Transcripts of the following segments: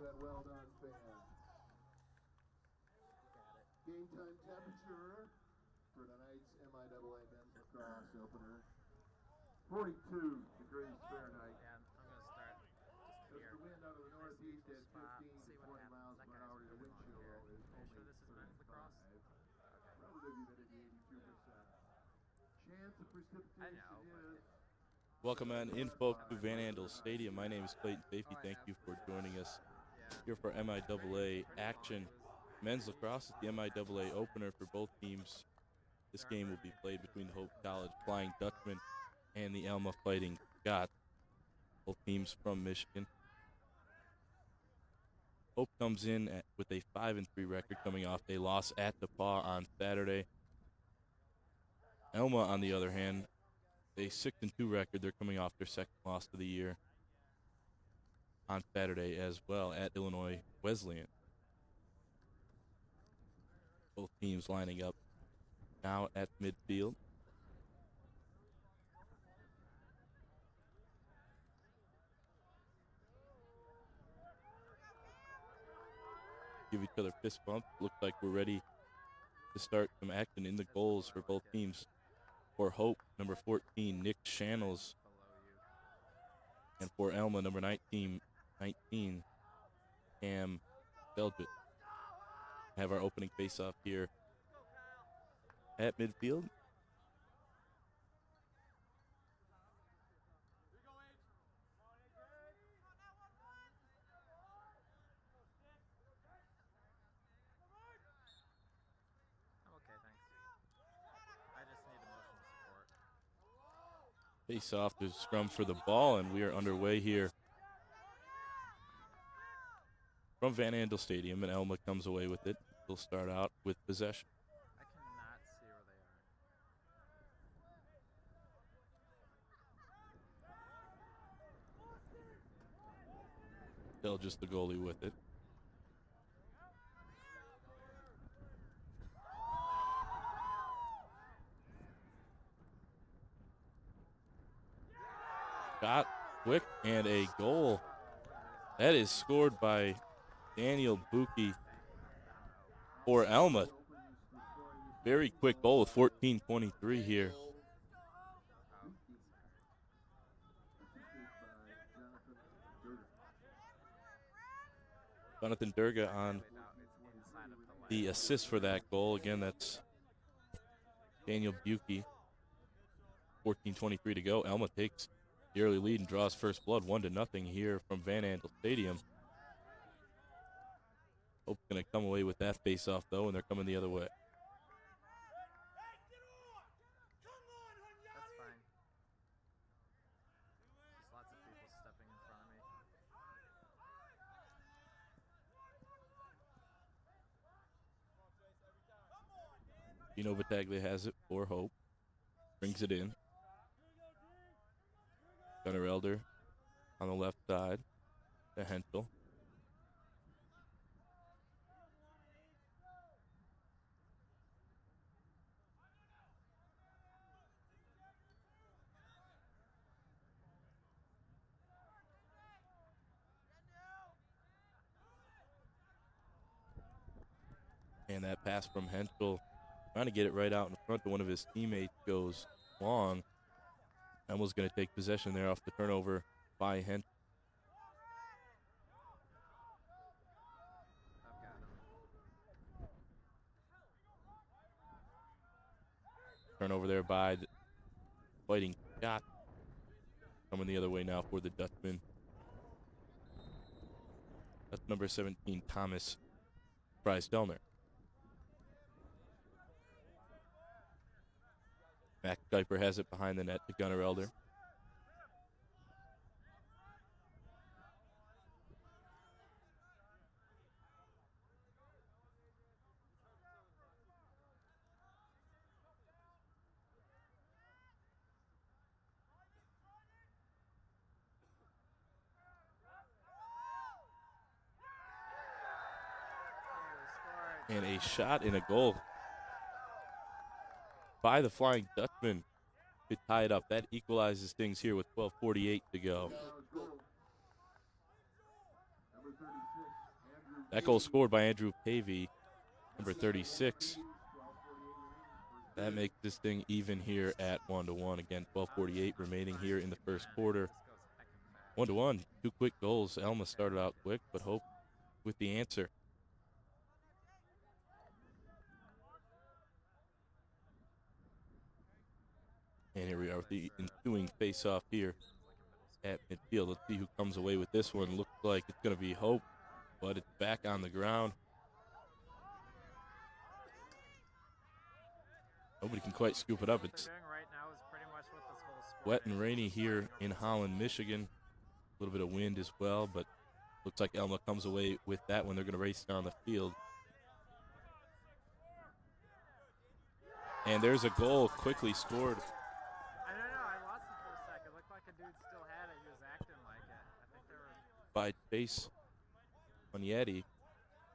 that well done, fan. Game time temperature for tonight's MIAA men's lacrosse opener. 42 degrees Fahrenheit. Yeah, I'm going to start just As here. the wind out of the northeast at 15 to 20 miles per hour, your wind chill low is Are you only sure this is men's 35. lacrosse? Okay. Relative humidity 82%. Chance of precipitation is... Welcome on in, folks, to Van Andel Stadium. My name is Clayton Safety. Thank you for joining us here for MIAA action. Men's lacrosse is the MIAA opener for both teams. This game will be played between the Hope College Flying Dutchman and the Alma Fighting Scots, both teams from Michigan. Hope comes in with a 5-3 record coming off a loss at DePauw on Saturday. Alma, on the other hand, a 6-2 record. They're coming off their second loss of the year on Saturday as well at Illinois Wesleyan. Both teams lining up now at midfield. Give each other fist bumps. Looks like we're ready to start some action in the goals for both teams. For Hope, number 14, Nick Shannels. And for Alma, number 19, Cam Belgett. Have our opening face-off here at midfield. I'm okay, thanks. I just need emotional support. Face-off to scrum for the ball, and we are underway here from Van Andel Stadium, and Alma comes away with it. They'll start out with possession. I cannot see where they are. They'll just the goalie with it. Shot quick and a goal. That is scored by Daniel Buki for Alma. Very quick goal with 14:23 here. Jonathan Durga on the assist for that goal. Again, that's Daniel Buki. 14:23 to go. Alma takes the early lead and draws first blood 1-0 here from Van Andel Stadium. Hope's going to come away with that face-off, though, and they're coming the other way. That's fine. There's lots of people stepping in front of me. Gino Battaglia has it for Hope. Brings it in. Gunnar Elder on the left side to Henschel. And that pass from Henschel, trying to get it right out in front to one of his teammates, goes long. Alma's going to take possession there off the turnover by Henschel. I've got him. Turnover there by the Fighting Scots. Coming the other way now for the Dutchman. That's number 17, Thomas Fries-Delner. Mac Kuiper has it behind the net to Gunnar Elder. And a shot and a goal by the Flying Dutchman to tie it up. That equalizes things here with 12:48 to go. Number 36. That goal scored by Andrew Pavey, number 36. That makes this thing even here at 1-1. Again, 12:48 remaining here in the first quarter. 1-1. 2 quick goals. Alma started out quick, but Hope with the answer. And here we are with the ensuing face-off here at midfield. Let's see who comes away with this one. Looks like it's going to be Hope, but it's back on the ground. Nobody can quite scoop it up. It's wet and rainy here in Holland, Michigan. A little bit of wind as well, but looks like Alma comes away with that one. They're going to race down the field. And there's a goal quickly scored. I don't know. I lost it for a second. It looked like a dude still had it. He was acting like it. I think they were... By Chase Onyedi.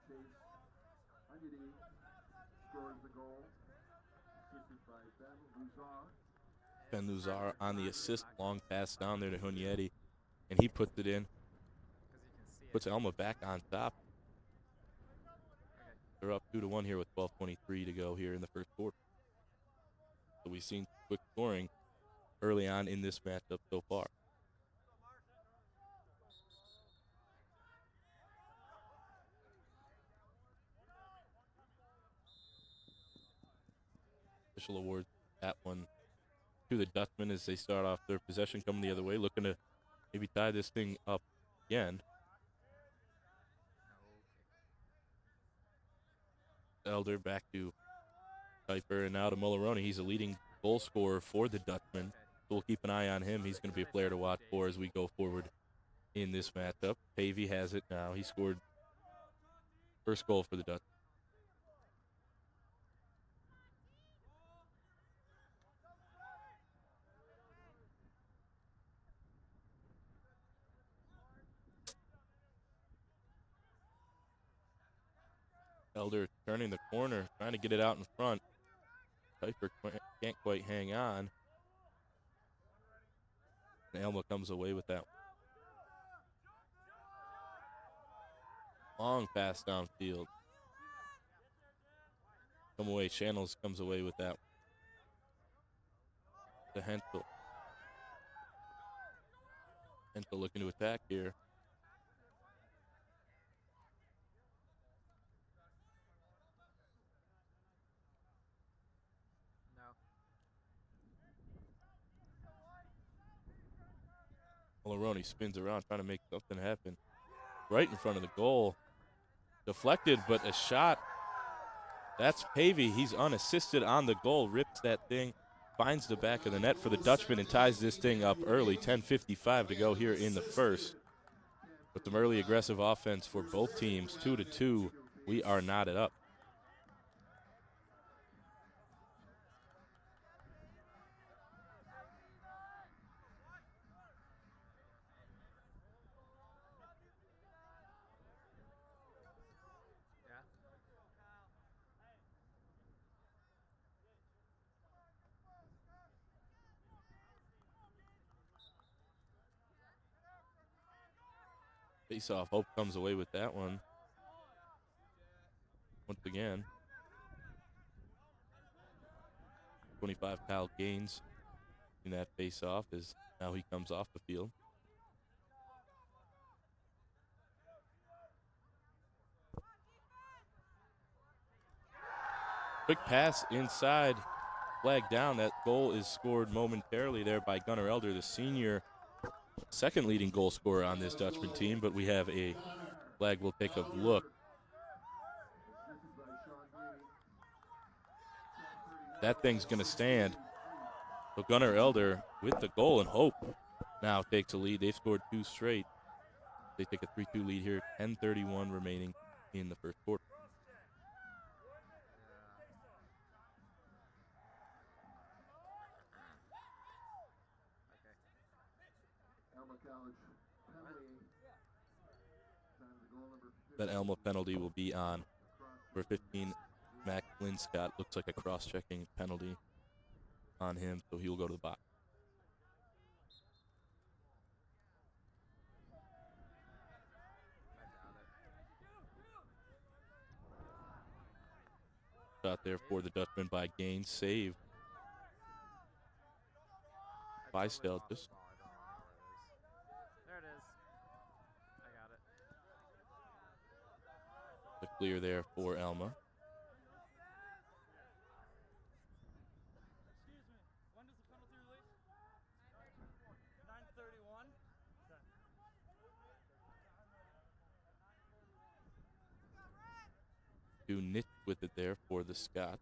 Chase Onyedi scores the goal. Assisted by Ben Luzar. Ben Luzar on the assist. Long pass down there to Onyedi, and he puts it in. Puts Alma back on top. They're up 2-1 here with 12:23 to go here in the first quarter. So we've seen quick scoring early on in this matchup so far. Official awards that one to the Dutchmen as they start off their possession coming the other way, looking to maybe tie this thing up again. Elder back to Kuiper and now to Mulleroni. He's a leading goal scorer for the Dutchmen. So we'll keep an eye on him. He's going to be a player to watch for as we go forward in this matchup. Pavey has it now. He scored first goal for the Dutchmen. Elder turning the corner, trying to get it out in front. Kuiper can't quite hang on. And Alma comes away with that one. Long pass downfield. Come away, Channels comes away with that one. To Hentel. Hentel looking to attack here. Mulleroni spins around trying to make something happen. Right in front of the goal. Deflected, but a shot. That's Pavey. He's unassisted on the goal. Rips that thing. Finds the back of the net for the Dutchman and ties this thing up early. 10:55 to go here in the first. With some early aggressive offense for both teams. 2-2. We are knotted up. Face off. Hope comes away with that one. Once again. 25 Kyle Gaines in that face off as now he comes off the field. Quick pass inside. Flag down. That goal is scored momentarily there by Gunnar Elder, the senior, second leading goal scorer on this Dutchman team, but we have a flag. We'll take a look. That thing's going to stand. So Gunnar Elder with the goal, and Hope now takes a lead. They've scored 2 straight. They take a 3-2 lead here. 10:31 remaining in the first quarter. That Alma penalty will be on for 15. Mac Linscott looks like a cross-checking penalty on him, so he'll go to the box. Shot there for the Dutchman by Gaines. Save by Stelgis. There it is. I got it. The clear there for Alma. Excuse me. When does the penalty release? 9:31. To Nitch with it there for the Scots.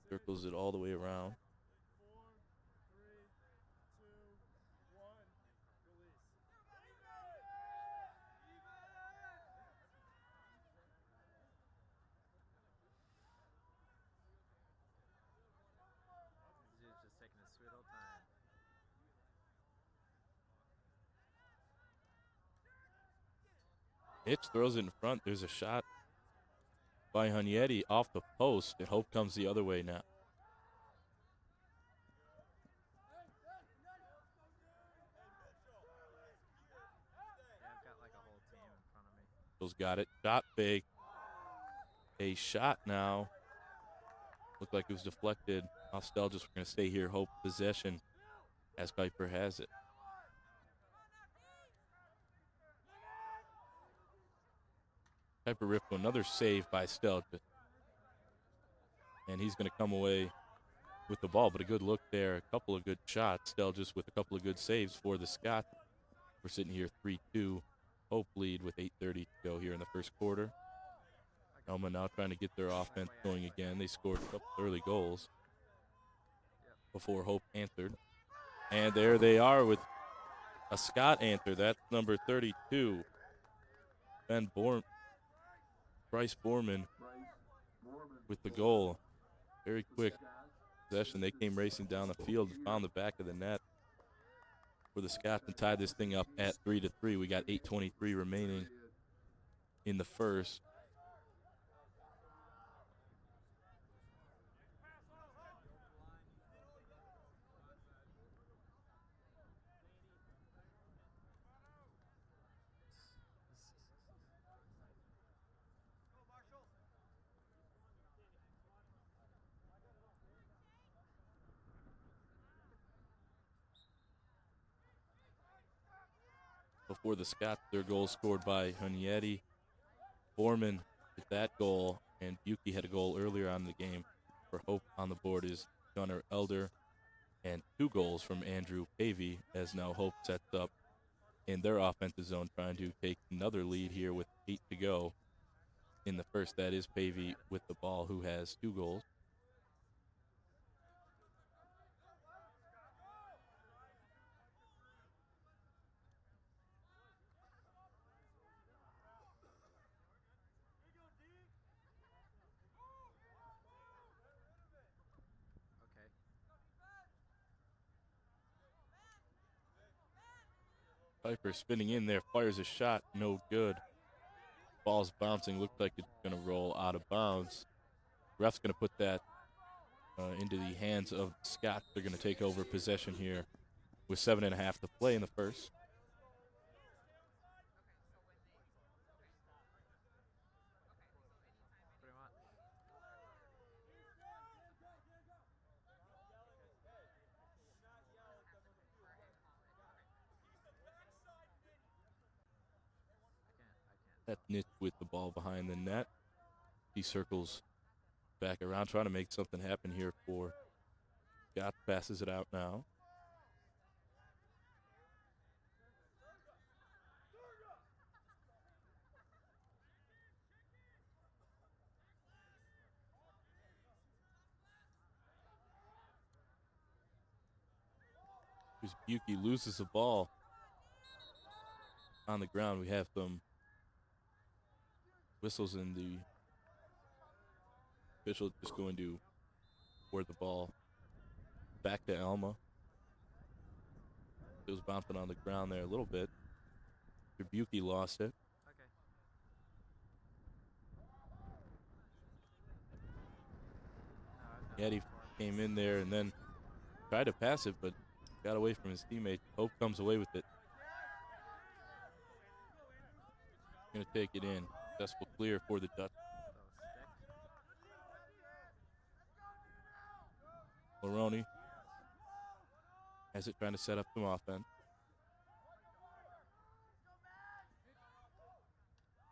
Cool. Circles it all the way around. 4, 3, 2, 1, release. Dude's just taking his sweet old time. Nitch throws it in front. There's a shot by Hunietti off the post, and Hope comes the other way now. Yeah, I've got like a whole team in front of me. Bill's got it. Shot fake. A shot now. Looked like it was deflected off Stelgis. We're going to stay here. Hope possession as Kuiper has it. Kuiper Rifko, another save by Stelgis. And he's going to come away with the ball, but a good look there. A couple of good shots. Stelgis with a couple of good saves for the Scots. We're sitting here 3-2. Hope lead with 8:30 to go here in the first quarter. Alma now trying to get their offense going again. They scored a couple early goals before Hope answered. And there they are with a Scott answer. That's number 32. Bryce Borman with the goal. Very quick possession. They came racing down the field and found the back of the net for the Scots and tied this thing up at 3-3. We got 8:23 remaining in the first. Before the Scots, their goal scored by Hunietti. Borman with that goal, and Buki had a goal earlier on in the game. For Hope on the board is Gunnar Elder, and 2 goals from Andrew Pavey, as now Hope sets up in their offensive zone, trying to take another lead here with 8 to go in the first. That is Pavey with the ball, who has 2 goals. Okay. Kuiper spinning in there, fires a shot, no good. Ball's bouncing, looked like it's going to roll out of bounds. Ref's going to put that into the hands of Scott. They're going to take over possession here with 7.5 to play in the first. Pretty much. That's Nitch with the ball behind the net. He circles back around, trying to make something happen here for Scott. Passes it out now. Here's Buki, loses the ball on the ground. We have some whistles, in the official just going to ward the ball back to Alma. It was bouncing on the ground there a little bit. Buki lost it. Okay. No, Yeti came in there and then tried to pass it, but got away from his teammate. Hope comes away with it. Going to take it in. Successful clear for the Dutch. Laroni has it, trying to set up some offense.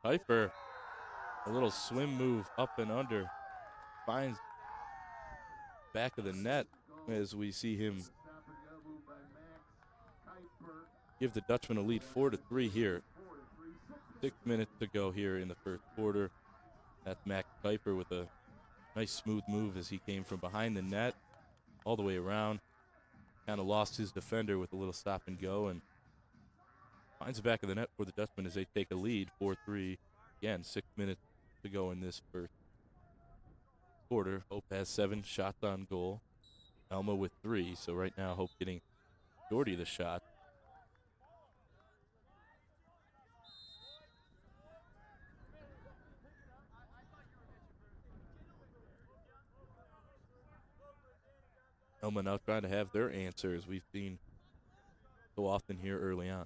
Piper, a little swim move up and under, finds back of the net as we see him give the Dutchman a lead 4-3 here. 6 minutes to go here in the first quarter. That's Max Piper with a nice smooth move as he came from behind the net all the way around. Kind of lost his defender with a little stop and go and finds the back of the net for the Dutchman as they take a lead 4-3. Again, 6 minutes to go in this first quarter. Hope has 7 shots on goal. Alma with 3. So right now, Hope getting majority of the shot. Alma now trying to have their answer, as we've seen so often here early on.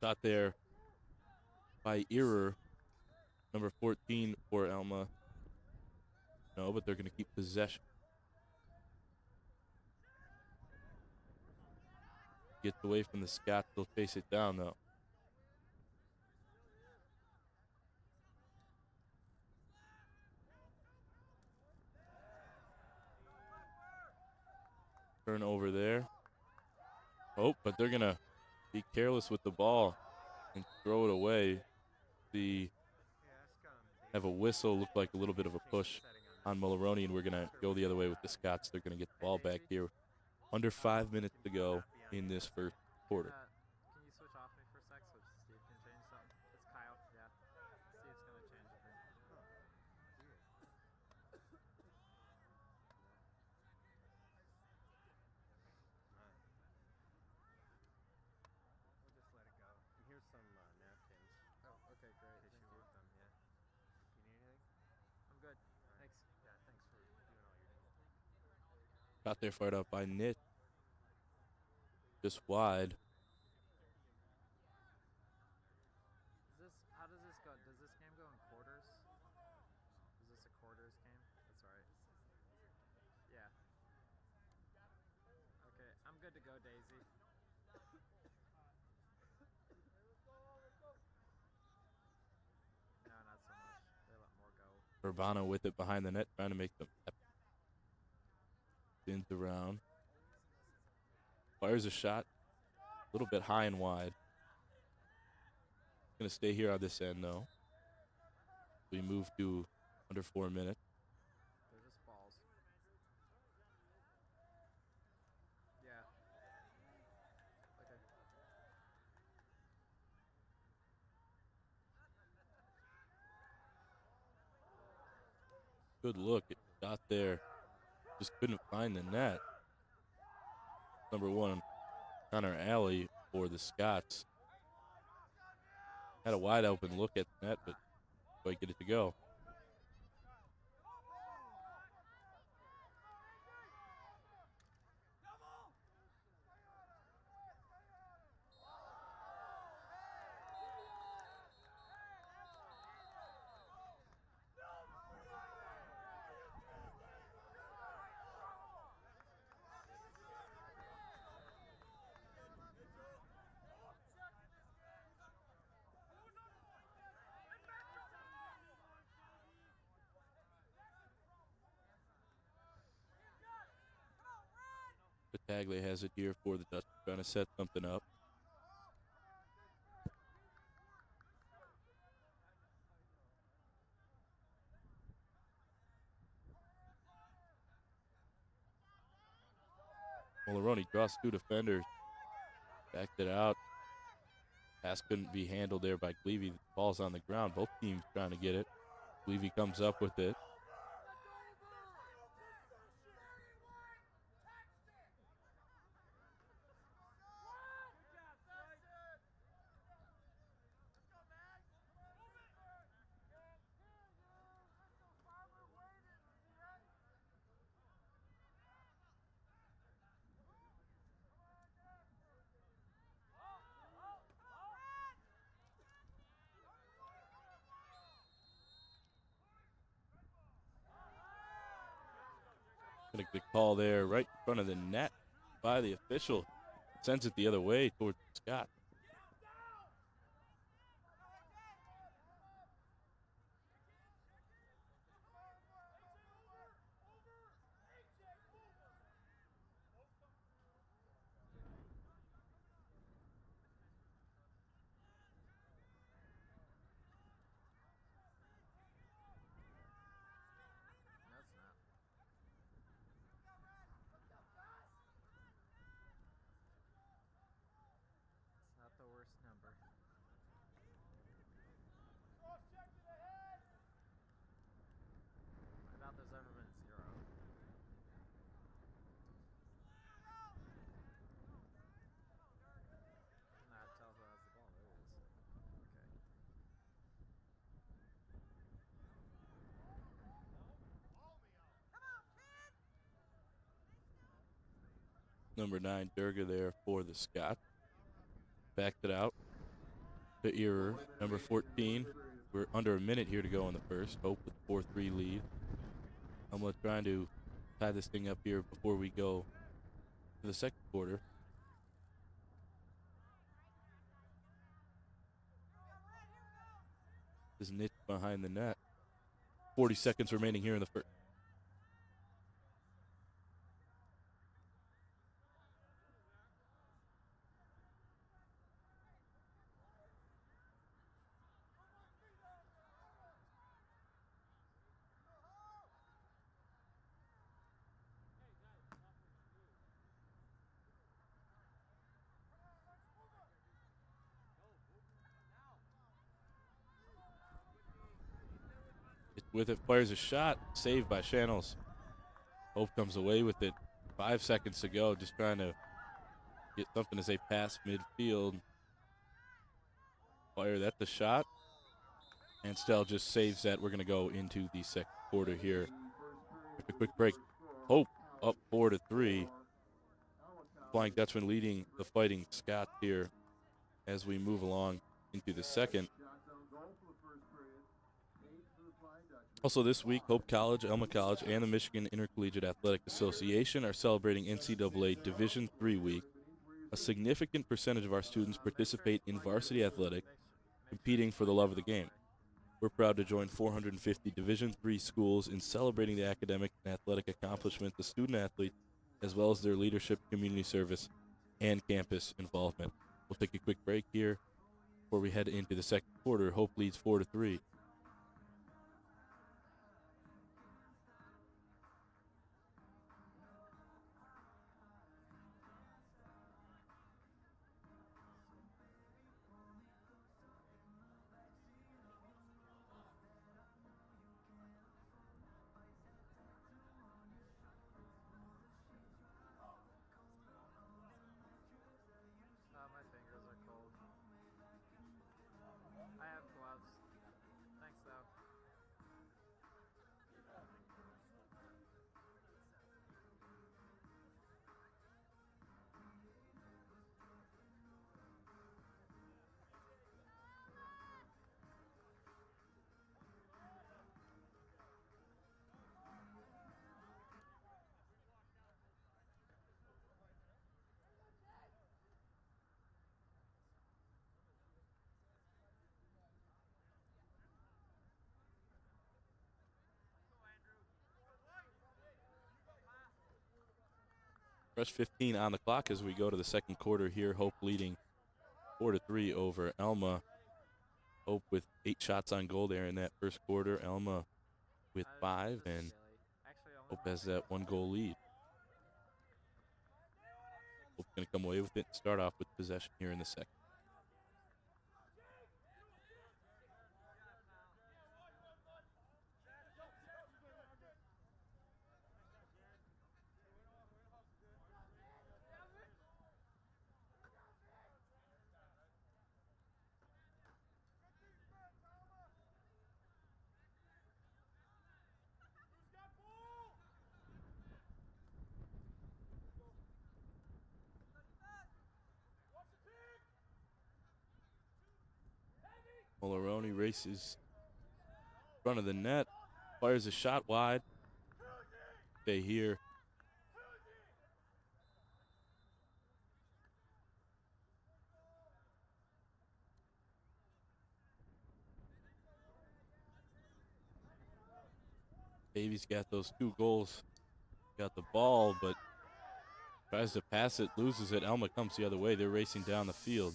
Shot there by Erer, number 14 for Alma. No, but they're going to keep possession. Gets away from the Scots. They'll chase it down, though. Turnover there. Oh, but they're going to be careless with the ball and throw it away. Have a whistle, look like a little bit of a push on Mullaroni, and we're going to go the other way with the Scots. They're going to get the ball back here. Under 5 minutes to go in this first quarter. Can you switch off me for a sec so Steve can change something? It's Kyle, yeah. Steve's going to change it for me. We'll just let it go. And here's some napkins. Oh, okay, great. In case you want them, yeah. You need anything? I'm good. Right. Thanks. Yeah, thanks for doing all you're doing. Got there fired up by Nick. Just wide. How does this go? Does this game go in quarters? Is this a quarters game? That's right. Yeah. Okay, I'm good to go, Daisy. No, not so much. They let more go. Urbano with it behind the net, trying to make them spins around. Fires a shot. A little bit high and wide. Going to stay here on this end, though. We move to under 4 minutes. They're just balls. Yeah. Okay. Good look. It got there. Just couldn't find the net. Number 1, Connor Alley for the Scots. Had a wide open look at the net, but quite get it to go. Battaglia has it here for the Dutch, trying to set something up. Mullaroni draws 2 defenders. Backed it out. Pass couldn't be handled there by Gleavy. The ball's on the ground. Both teams trying to get it. Gleavy comes up with it. Gonna get a call there right in front of the net by the official. Sends it the other way towards Scott. It's not the worst number. I doubt there's ever been 0. Not tell who has the ball. There it is. Okay. Number 9, Durga there for the Scott. Backed it out to Earer. Number 14. We're under a minute here to go in the first. Hope with 4-3 lead. Alma trying to tie this thing up here before we go to the second quarter. This niche behind the net. 40 seconds remaining here in the first. With it, fires a shot. Saved by Channels. Hope comes away with it. 5 seconds to go. Just trying to get something as they pass midfield. Fired at the shot. And Stell just saves that. We're going to go into the second quarter here. A quick break. Hope up 4-3. Flying Dutchman leading the Fighting Scots here as we move along into the second. Also this week, Hope College, Alma College, and the Michigan Intercollegiate Athletic Association are celebrating NCAA Division III week. A significant percentage of our students participate in varsity athletics, competing for the love of the game. We're proud to join 450 Division III schools in celebrating the academic and athletic accomplishments of student athletes, as well as their leadership, community service, and campus involvement. We'll take a quick break here before we head into the second quarter. Hope leads 4-3. My fingers are cold. I have gloves. Thanks, though. Rush 15 on the clock as we go to the second quarter here. Hope leading 4-3 over Alma. Hope with 8 shots on goal there in that first quarter. Alma with 5, and Hope has that 1-goal lead. Hope's going to come away with it and start off with possession here in the second. Mulroney races in front of the net, fires a shot wide. Stay here. Davies got those 2 goals. Got the ball, but tries to pass it, loses it. Alma comes the other way. They're racing down the field.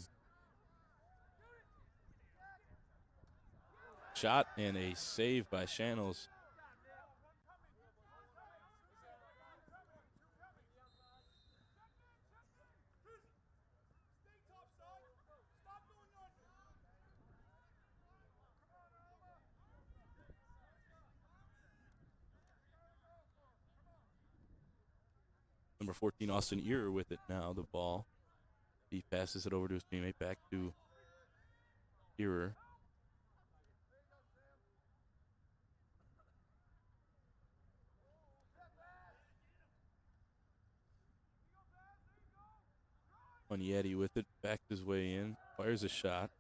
Shot and a save by Channels. Number 14, Austin Ear with it now, the ball. He passes it over to his teammate, back to Ear. Yeti with it, backed his way in, fires a shot.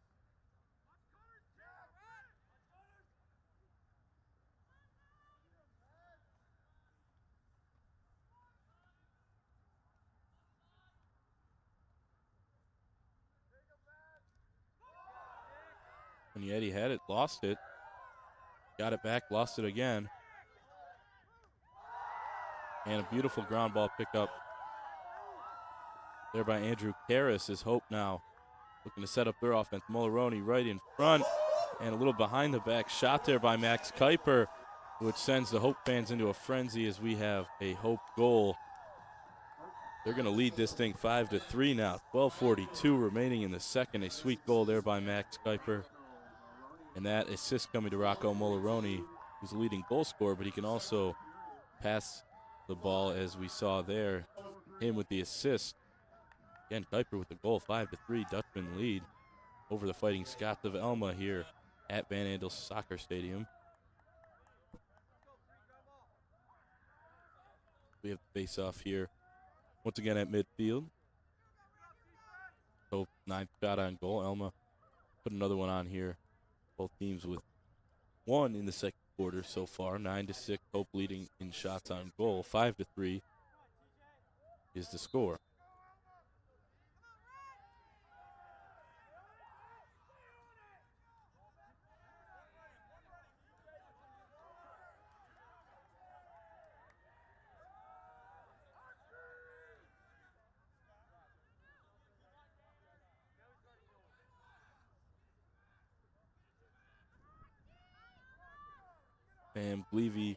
Yeti had it, lost it. Got it back, lost it again. And a beautiful ground ball pickup there by Andrew Karras. Is Hope now looking to set up their offense. Mulroney right in front and a little behind the back shot there by Max Kuiper, which sends the Hope fans into a frenzy as we have a Hope goal. They're going to lead this thing 5-3 now. 12:42 remaining in the second. A sweet goal there by Max Kuiper. And that assist coming to Rocco Mulroney, who's the leading goal scorer, but he can also pass the ball, as we saw there. Him with the assist. Again, Kuiper with the goal. 5-3. Dutchman lead over the Fighting Scots of Alma here at Van Andel Soccer Stadium. We have the face-off here once again at midfield. Hope 9th shot on goal. Alma put another one on here. Both teams with 1 in the second quarter so far. 9-6. Hope leading in shots on goal. 5-3 is the score. Pam Gleavy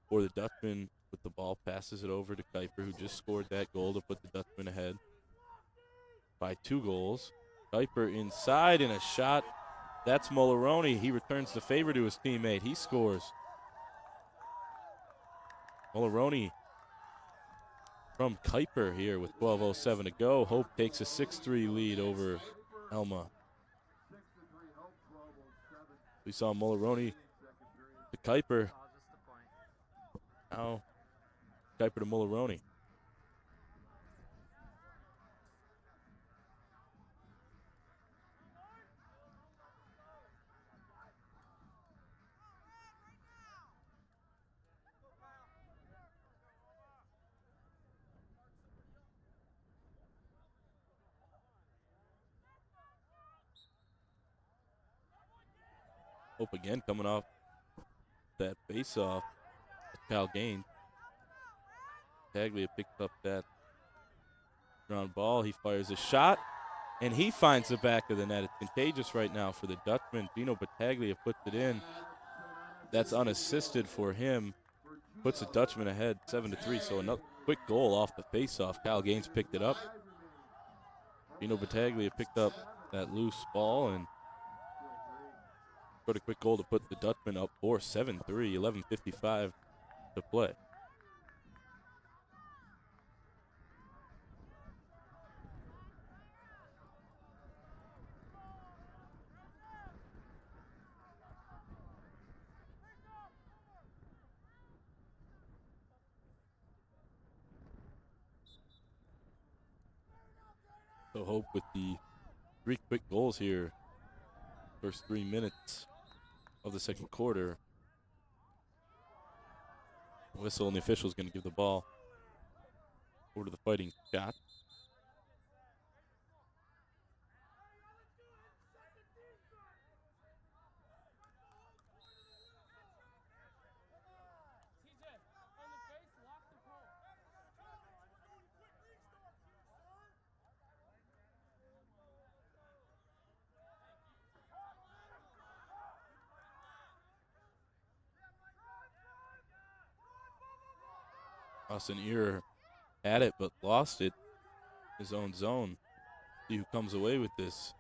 for the Dutchman with the ball, passes it over to Kuiper, who just scored that goal to put the Dutchman ahead by 2 goals. Kuiper inside and a shot. That's Mulroney. He returns the favor to his teammate. He scores. Mulroney from Kuiper here with 12:07 to go. Hope takes a 6-3 lead over Alma. We saw Mulroney to Kuiper. Now Kuiper to Mulroney. Hope again coming off that face-off. Cal Gaines. Battaglia picked up that ground ball. He fires a shot, and he finds the back of the net. It's contagious right now for the Dutchman. Gino Battaglia puts it in. That's unassisted for him. Puts the Dutchman ahead 7-3. So another quick goal off the face-off. Cal Gaines picked it up. Gino Battaglia picked up that loose ball and put a quick goal to put the Dutchman up for 7-3. 11:55 to play. So Hope with the 3 quick goals here First 3 minutes of the second quarter. Whistle, and the official is going to give the ball over to the Fighting Scots. Austin Ear had it, but lost it. His own zone. See who comes away with this.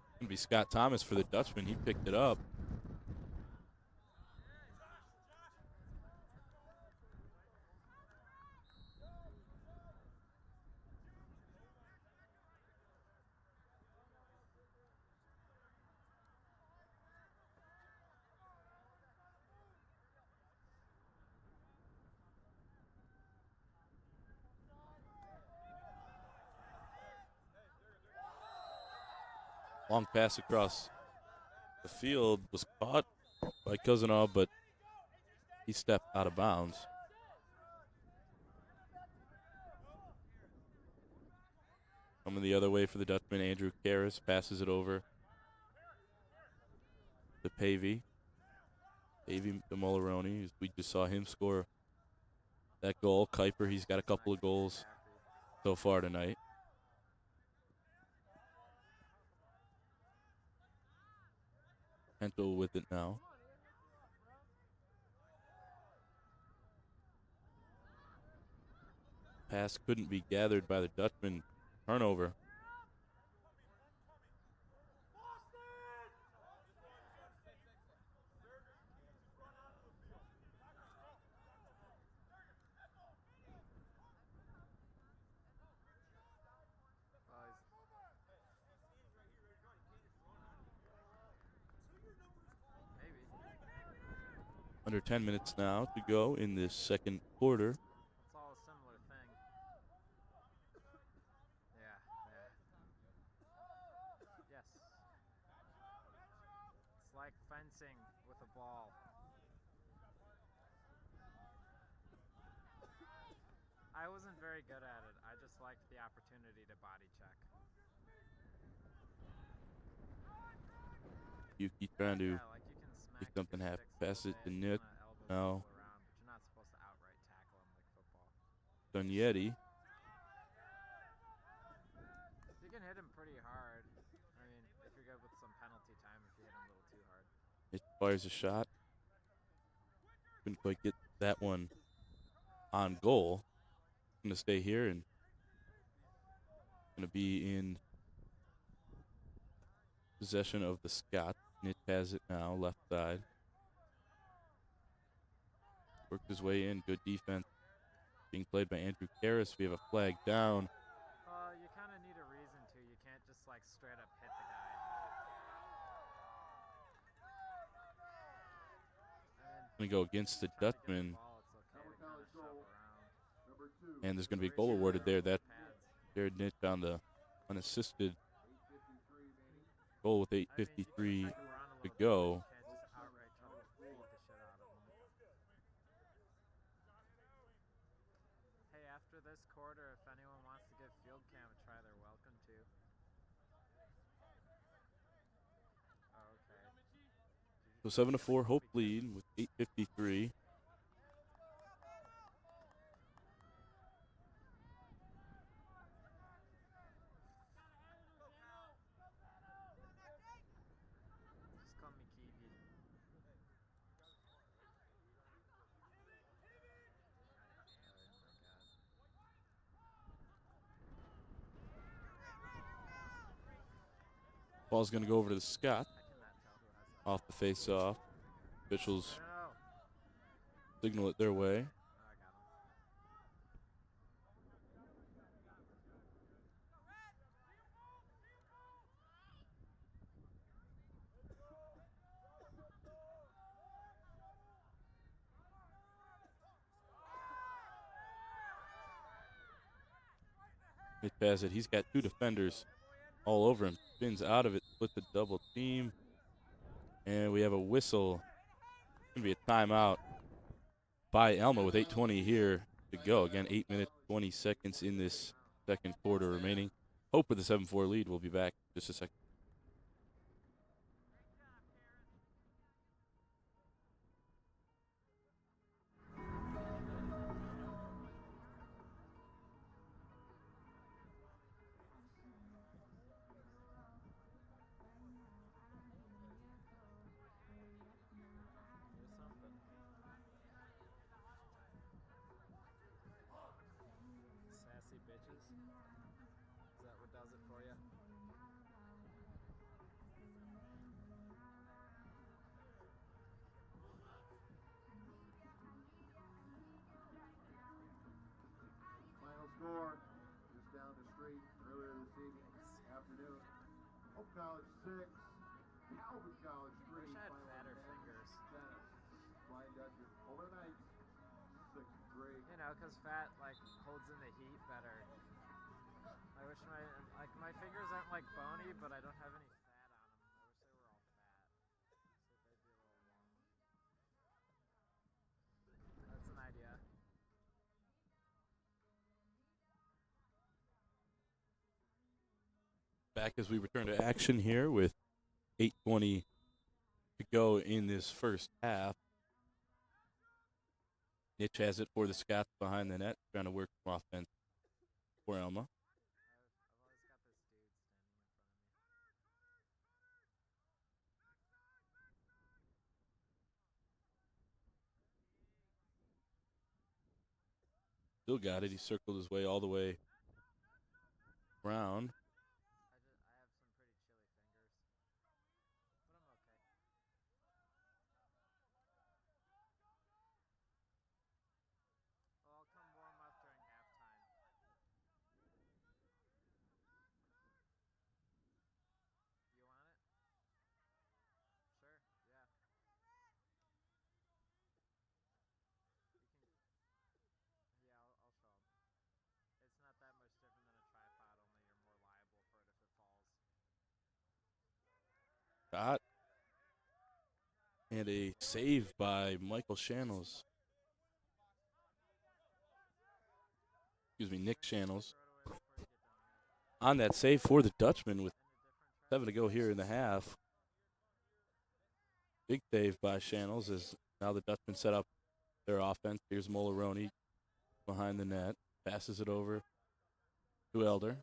It's going to be Scott Thomas for the Dutchman. He picked it up. Long pass across the field was caught by Cousinov, but he stepped out of bounds. Coming the other way for the Dutchman, Andrew Karras passes it over to Pavey. Pavey to Molaroni. We just saw him score that goal. Kuiper, he's got a couple of goals so far tonight. Hentel with it now. Pass couldn't be gathered by the Dutchman. Turnover. Maybe. Under 10 minutes now to go in this second quarter. It's all a similar thing. Yeah. Yes. It's like fencing with a ball. I wasn't very good at it. I just liked the opportunity to body check. Yuki trying to like you can smack make something happen. sticks Pass it to away, Nick. elbow Now people around, but you're not supposed to outright tackle them like football. Dugnetti. You can hit him pretty hard. I mean, if you're good with some penalty time, if you hit him a little too hard. It fires a shot. Couldn't quite get that one on goal. Going to stay here and going to be in possession of the Scots. Nick has it now, left side. Worked his way in. Good defense being played by Andrew Karras. We have a flag down. You kind of need a reason to. You can't just like straight up hit the guy. Going to go against the Dutchman. And there's going to be a goal awarded there. That Jared Nick on the unassisted goal with 8:53 to go. Hey, after this quarter, if anyone wants to give field cam a try, they're welcome to. Oh, okay. So 7-4 Hope lead with 8:53. Just call me Kiwi. Ball's going to go over to the Scott. Off the face-off. Officials signal it their way. It has it. He's got two defenders all over him. Spins out of it, split the double team. And we have a whistle. It's going to be a timeout by Alma with 8:20 here to go. Again, 8 minutes, 20 seconds in this second quarter remaining. Hope with a 7-4 lead. We'll be back in just a second. Do something. Sassy bitches. Is that what does it for you? Final score, just down the street earlier this afternoon. Hope College 6, Calvin College 3. Wish I had fatter fingers. Tennis. Flying Dutchman over the night, 6-3. You know, because fat, like, holds in the heat better. I wish my fingers aren't, like, bony, but I don't have any fat on them. I wish they were all fat. So they'd be a little warmer. That's an idea. Back as we return to action here with 8:20 to go in this first half. Nitch has it for the Scots behind the net, trying to work some offense for Alma. I've always got this dude standing in front of me. Still got it. He circled his way all the way around. I have some pretty chilly fingers, but I'm okay. Well, I'll come warm up during halftime. You want it? Sure, yeah. You can. Yeah, I'll show them. It's not that much different than a tripod, only you're more liable for it if it falls. Shot. And a save by Michael Shannels. Excuse me, Nick Shannels. On that save for the Dutchman with 7 to go here in the half. Big save by Shannels as now the Dutchmen set up their offense. Here's Molaroni behind the net. Passes it over to Elder.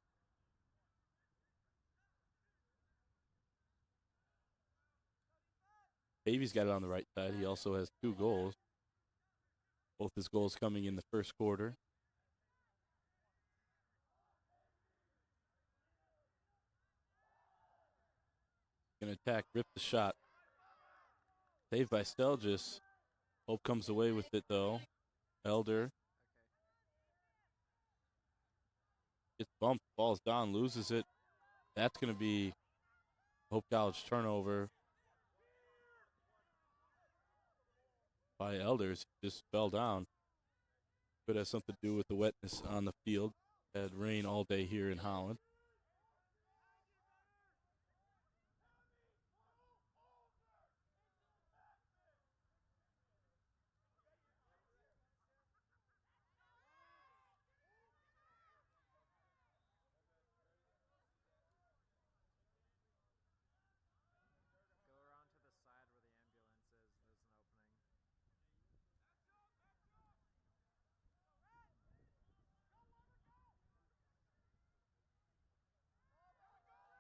Davies got it on the right side. He also has 2 goals. Both his goals coming in the first quarter. Gonna attack, rip the shot. Saved by Stelgis. Hope comes away with it though. Elder gets bumped, falls down, loses it. That's gonna be Hope College turnover by Elders. Just fell down. Could have something to do with the wetness on the field. Had rain all day here in Holland. Go around to the side where the ambulance is.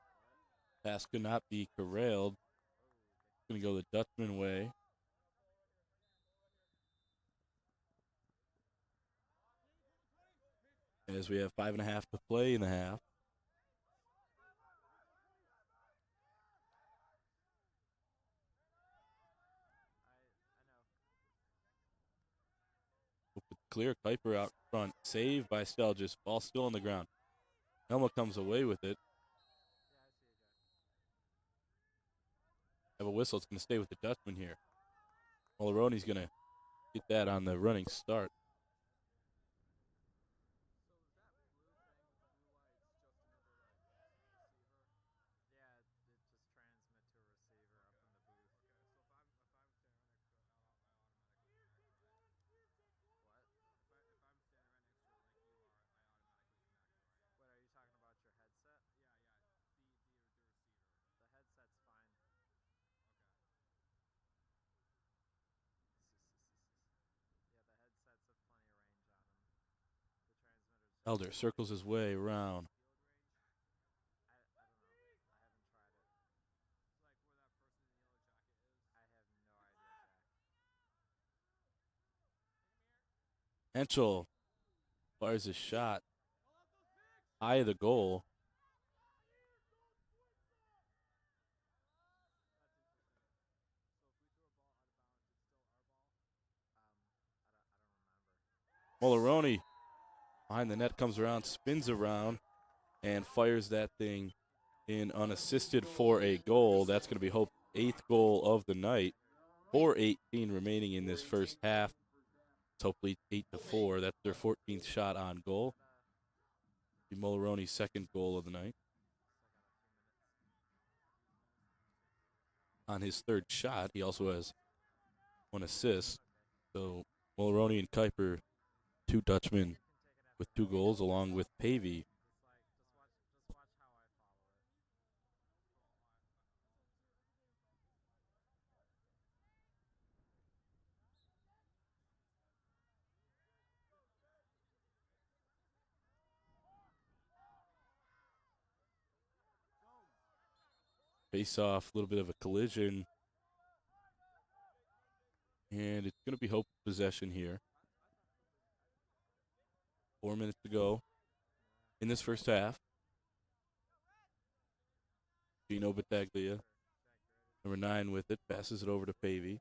There's an opening. Pass could not be corralled. Going to go the Dutchman way. As we have 5.5 to play in the half. Clear Kuiper out front. Saved by Stelgis. Ball still on the ground. Elma comes away with it. Yeah, I see you, Jack. Have a whistle. It's going to stay with the Dutchman here. Molaroni's going to get that on the running start. So is that blue thing with the blue lights just another like receiver? Elder circles his way around. I don't know. I haven't tried it. I have no idea, Jack. Henschel fires his shot high of the goal. I don't remember. Molaroni behind the net comes around, spins around, and fires that thing in unassisted for a goal. That's going to be Hope's 8th goal of the night. 4:18 remaining in this first half. It's Hope leads 8-4. That's their 14th shot on goal. Molaroni's 2nd goal of the night. On his 3rd shot, he also has 1 assist. So Molaroni and Kuiper, 2 Dutchmen with 2 goals, along with Pavey. Just watch how I follow it. Face off, a little bit of a collision. And it's going to be Hope possession here. 4 minutes to go in this first half. Gino Battaglia, number 9 with it, passes it over to Pavey.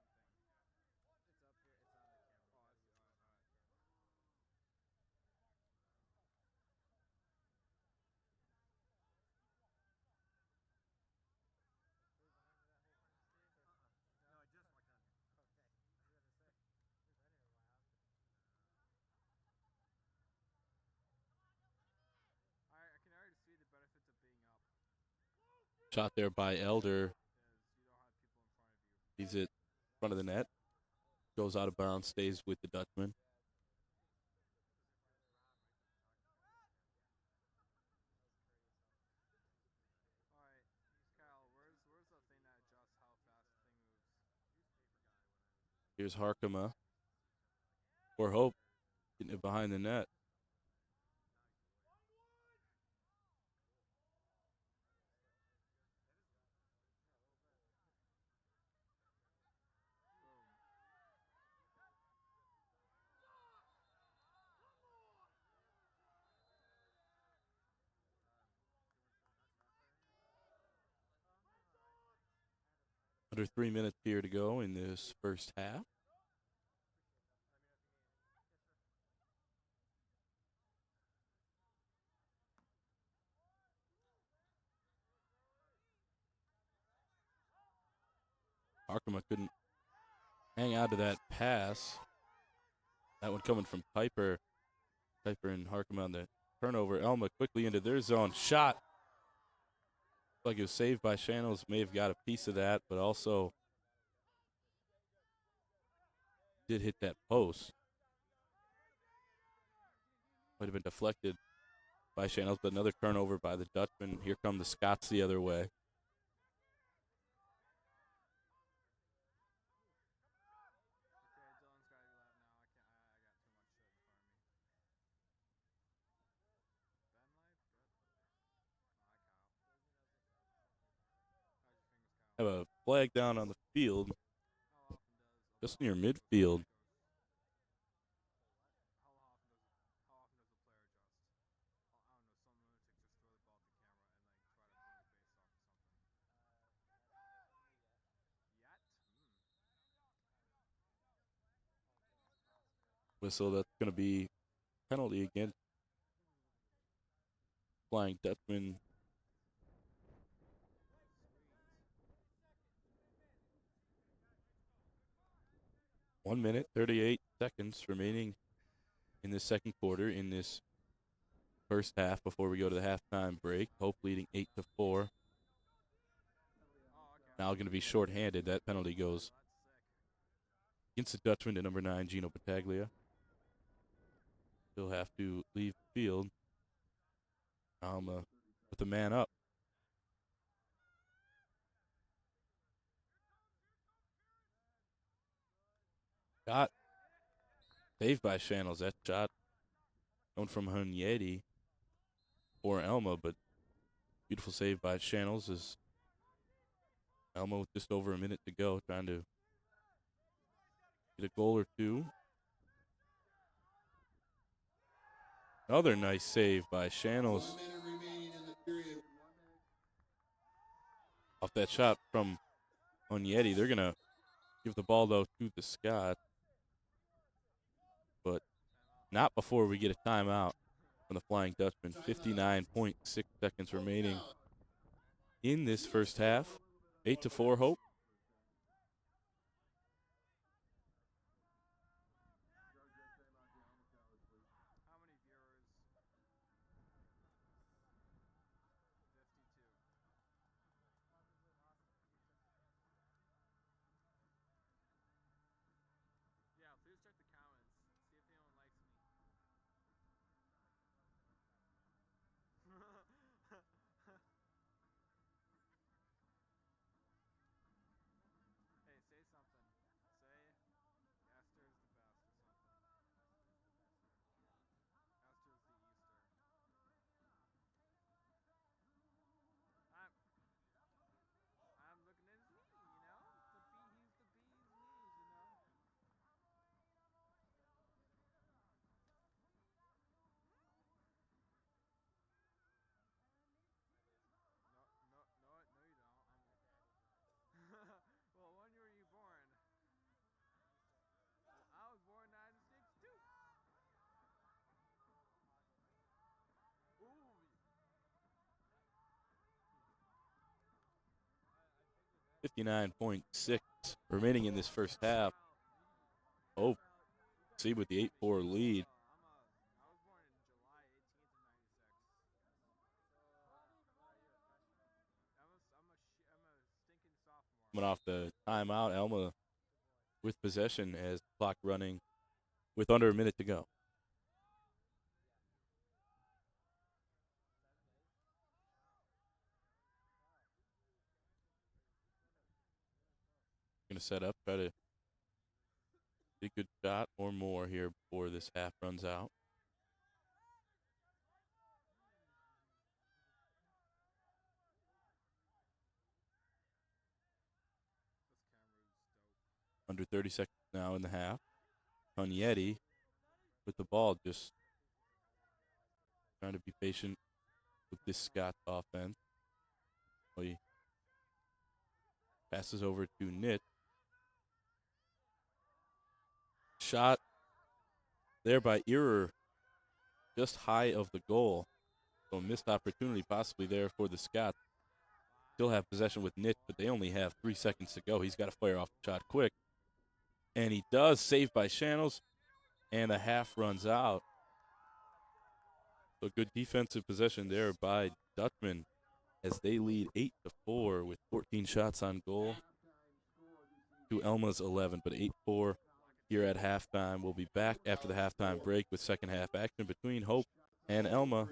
I can already see the benefits of being up. Shot there by Elder. Because you don't have people in front of you. He's at front of the net. Goes out of bounds, stays with the Dutchman. Alright, Kyle, where's the thing that adjusts how fast the thing moves? Here's Harkema. For Hope, getting it behind the net. Under 3 minutes here to go in this first half. Harkema couldn't hang on to that pass. That one coming from Kuiper. Kuiper and Harkema on the turnover. Alma quickly into their zone. Shot. Like it was saved by Channels. May have got a piece of that, but also did hit that post. Might have been deflected by Channels, but another turnover by the Dutchman. Here come the Scots the other way. Okay, Dylan's gotta be left now. I got too much shit in front of me. Ben life? Good. Alright, Kyle. How's your fingers, Kyle? Have a flag down on the field, How often does just near midfield. how often does a player adjust? I don't know, some lunatic just throw the ball at the camera and like try to move it based off of something. Yet? Whistle, that's going to be penalty against Flying Dutchman. 1 minute, 38 seconds remaining in the second quarter in this first half before we go to the halftime break. Hope leading 8-4. Oh, okay. Now going to be shorthanded. That penalty goes That's sick. against the Dutchman to number 9, Gino Battaglia. He'll have to leave the field. Alma with the man up. Got saved by Channels. That shot Going from Hunyedi or Alma, but beautiful save by Channels as Alma with just over a minute to go, trying to get a goal or two. Another nice save by Channels. Off that shot from Hunyedi. They're going to give the ball, though, to the Scott. But not before we get a timeout from the Flying Dutchman. 59.6 seconds remaining in this first half. 8-4 Hope. How many viewers? 52. Yeah, please check the comments. See if anyone likes me. Hey, say something. Say Esther's the best or something. Esther's the Easter. I'm looking at his knee, you know? He's the bee's knees, you know? No, you don't. Well, when were you born? Well, I was born in 96 too. Ooh. 59.6 remaining in this first half. Hope see with the 8-4 lead. I was born in July 18th of 96. I'm a stinking sophomore. Coming off the timeout, Alma with possession as the clock running with under a minute to go. Going to set up, try to get a good shot or more here before this half runs out. This camera's dope. Under 30 seconds now in the half. Hunyedi with the ball, just trying to be patient with this Scott offense. He passes over to Nit. Shot there by Erer, just high of the goal. So a missed opportunity possibly there for the Scots. Still have possession with Nit, but they only have 3 seconds to go. He's got to fire off the shot quick. And he does, saved by Channels, and the half runs out. So good defensive possession there by Dutchman as they lead 8-4 with 14 shots on goal to Alma's 11, but 8-4 here at halftime. We'll be back after the halftime break with second half action between Hope and Alma.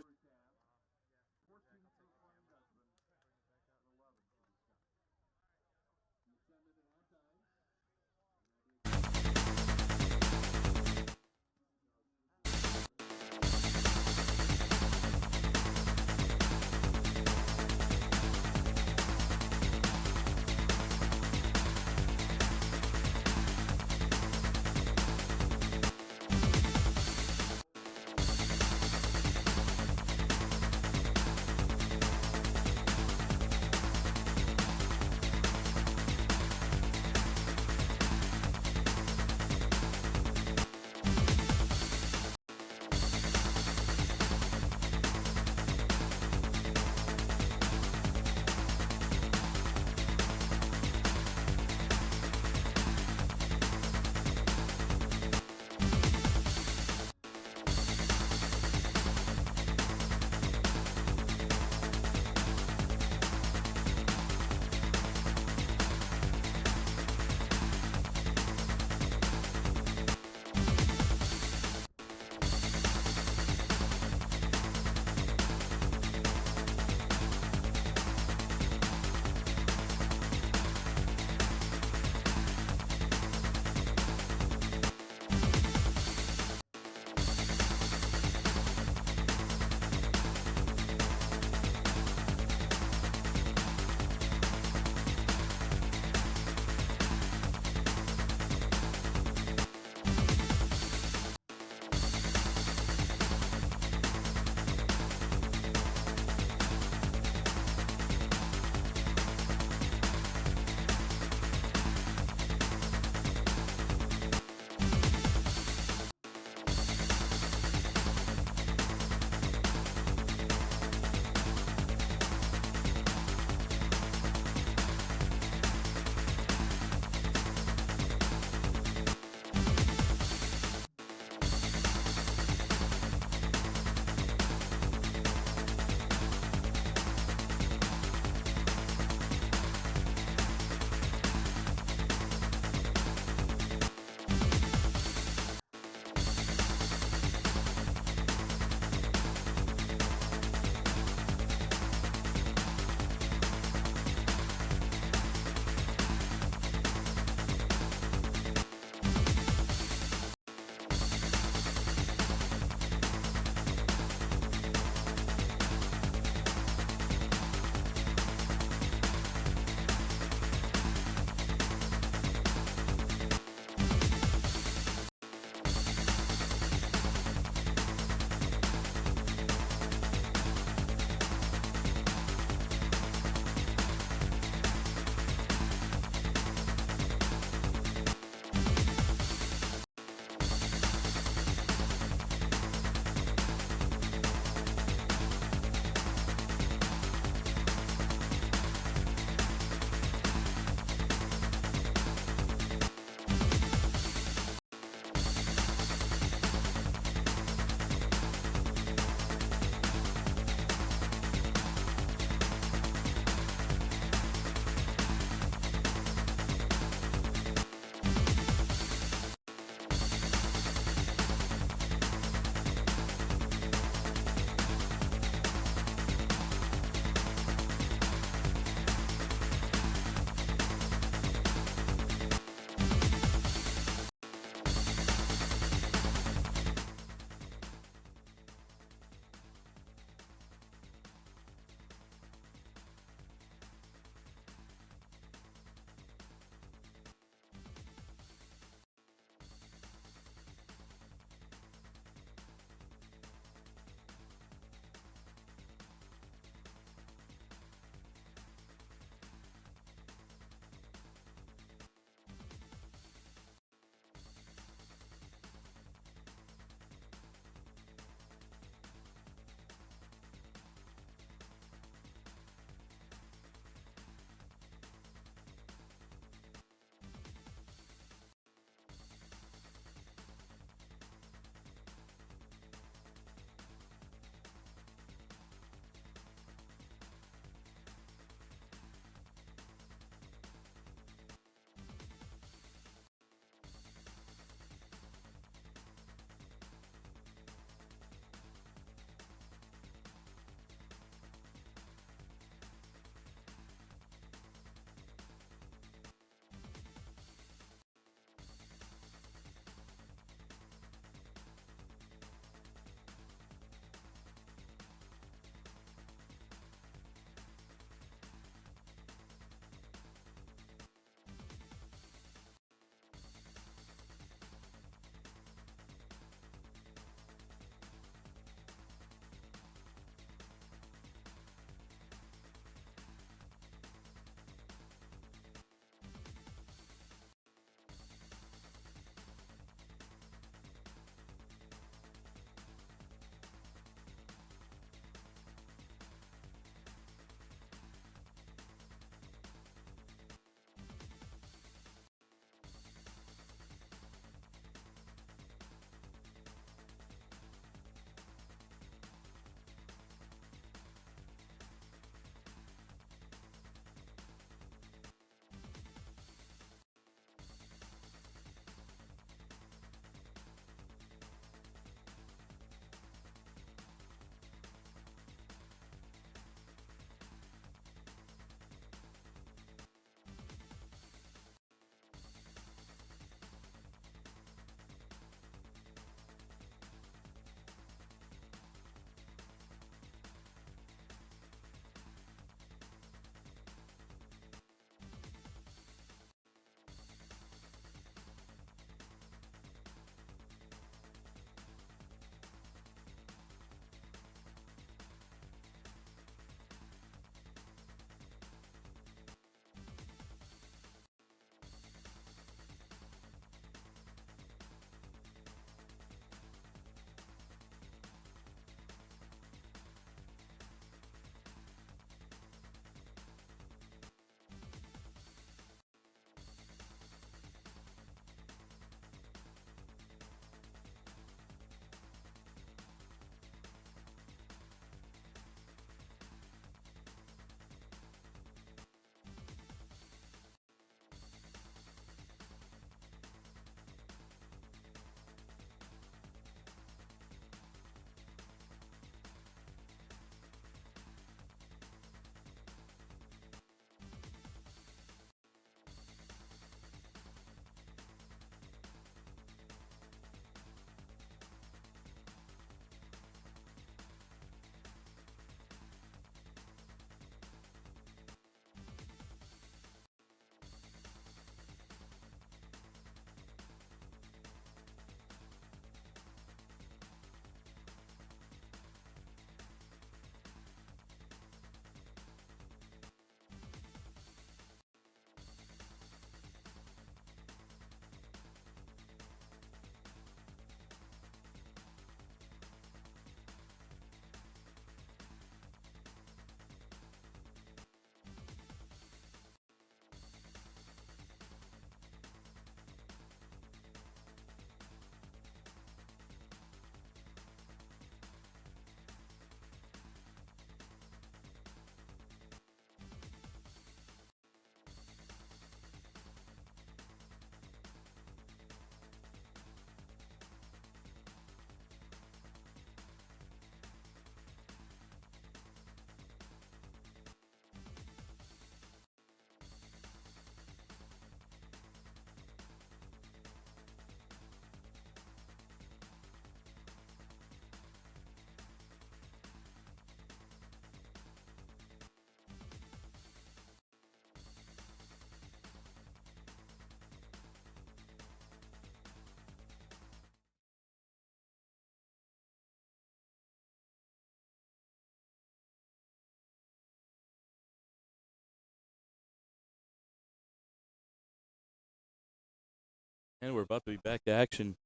And we're about to be back to action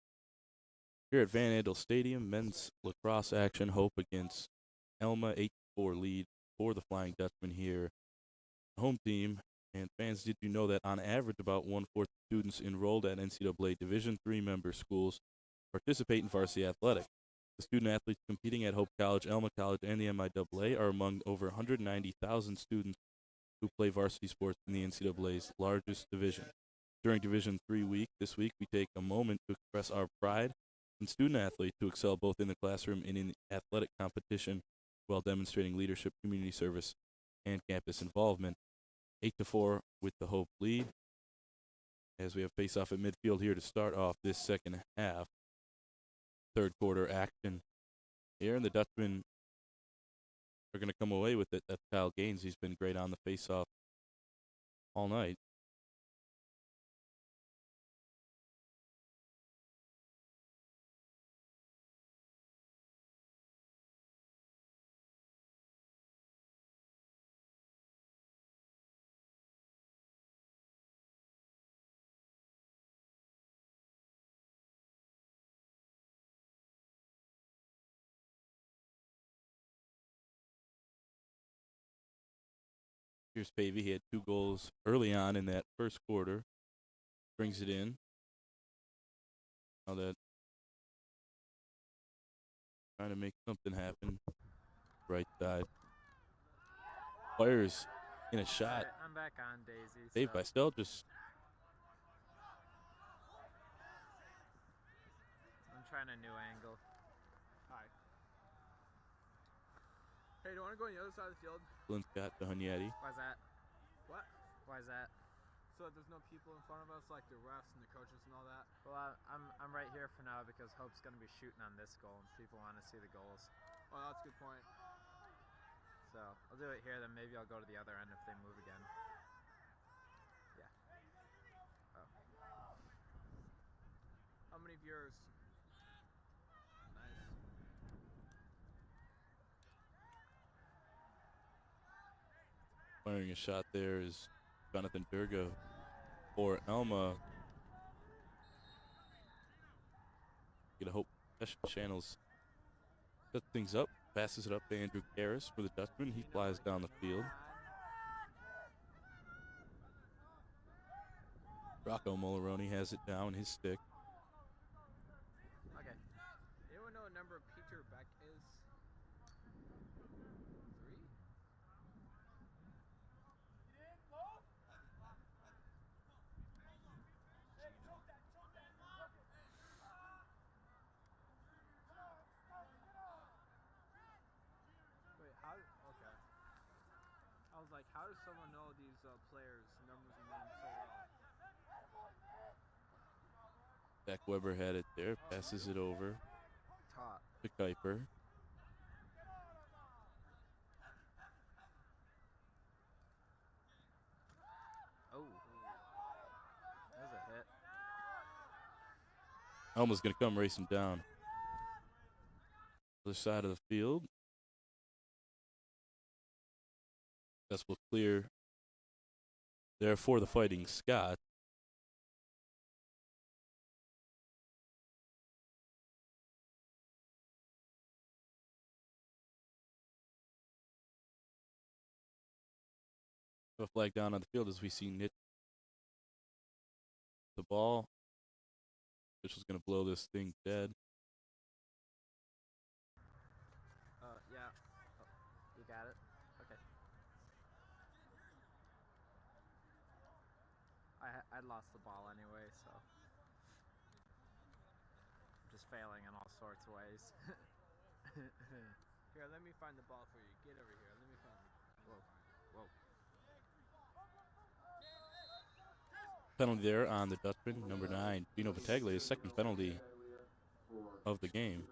here at Van Andel Stadium. Men's lacrosse action. Hope against Alma, 8-4 lead for the Flying Dutchman here. Home team. And fans, did you know that on average about 1/4 of students enrolled at NCAA Division III member schools participate in varsity athletics? The student athletes competing at Hope College, Alma College, and the MIAA are among over 190,000 students who play varsity sports in the NCAA's largest division. During Division III week, this week, we take a moment to express our pride in student athletes who excel both in the classroom and in athletic competition while demonstrating leadership, community service, and campus involvement. 8-4 with the Hope lead as we have face-off at midfield here to start off this second half. Third quarter action here, and the Dutchmen are going to come away with it. That's Kyle Gaines. He's been great on the face-off all night. Here's Pavey. He had 2 goals early on in that first quarter. Brings it in. Now that trying to make something happen. Right side. Fires in a shot. Right, I'm back on Daisy. Saved by Stell. Just I'm trying a new angle. Hi. Hey, do you want to go on the other side of the field? Flynn Scott to Hunyadi. Why's that? What? Why's that? So that there's no people in front of us, like the refs and the coaches and all that? Well, I'm right here for now because Hope's going to be shooting on this goal, and people want to see the goals. Oh, that's a good point. So I'll do it here, then maybe I'll go to the other end if they move again. Yeah. Oh. How many viewers? Nice. Firing a shot there is Jonathan Durga for Alma. Get a Hope possession channels. Sets things up. Passes it up to Andrew Karras for the Dutchman. He flies down the field. Rocco Molaroni has it down his stick. Okay. Anyone know what number Peter Beck is? 3? Wait, how? Okay. I was like, how does someone know these players' numbers and names so well? Zach Weber had it there. Passes it over Top. to Kuiper. Oh. That was a hit. Alma's going to come racing down. Other side of the field. This will clear there for the Fighting Scots. A flag down on the field as we see Nick the ball. Official's going to blow this thing dead. Yeah. Oh, you got it? Okay. I lost the ball anyway, so I'm just failing in all sorts of ways. Here, let me find the ball for you. Get over here. Let me find it. Whoa. Whoa. Penalty there on the Dutchman, number 9. Gino Battaglia, his second penalty of the game.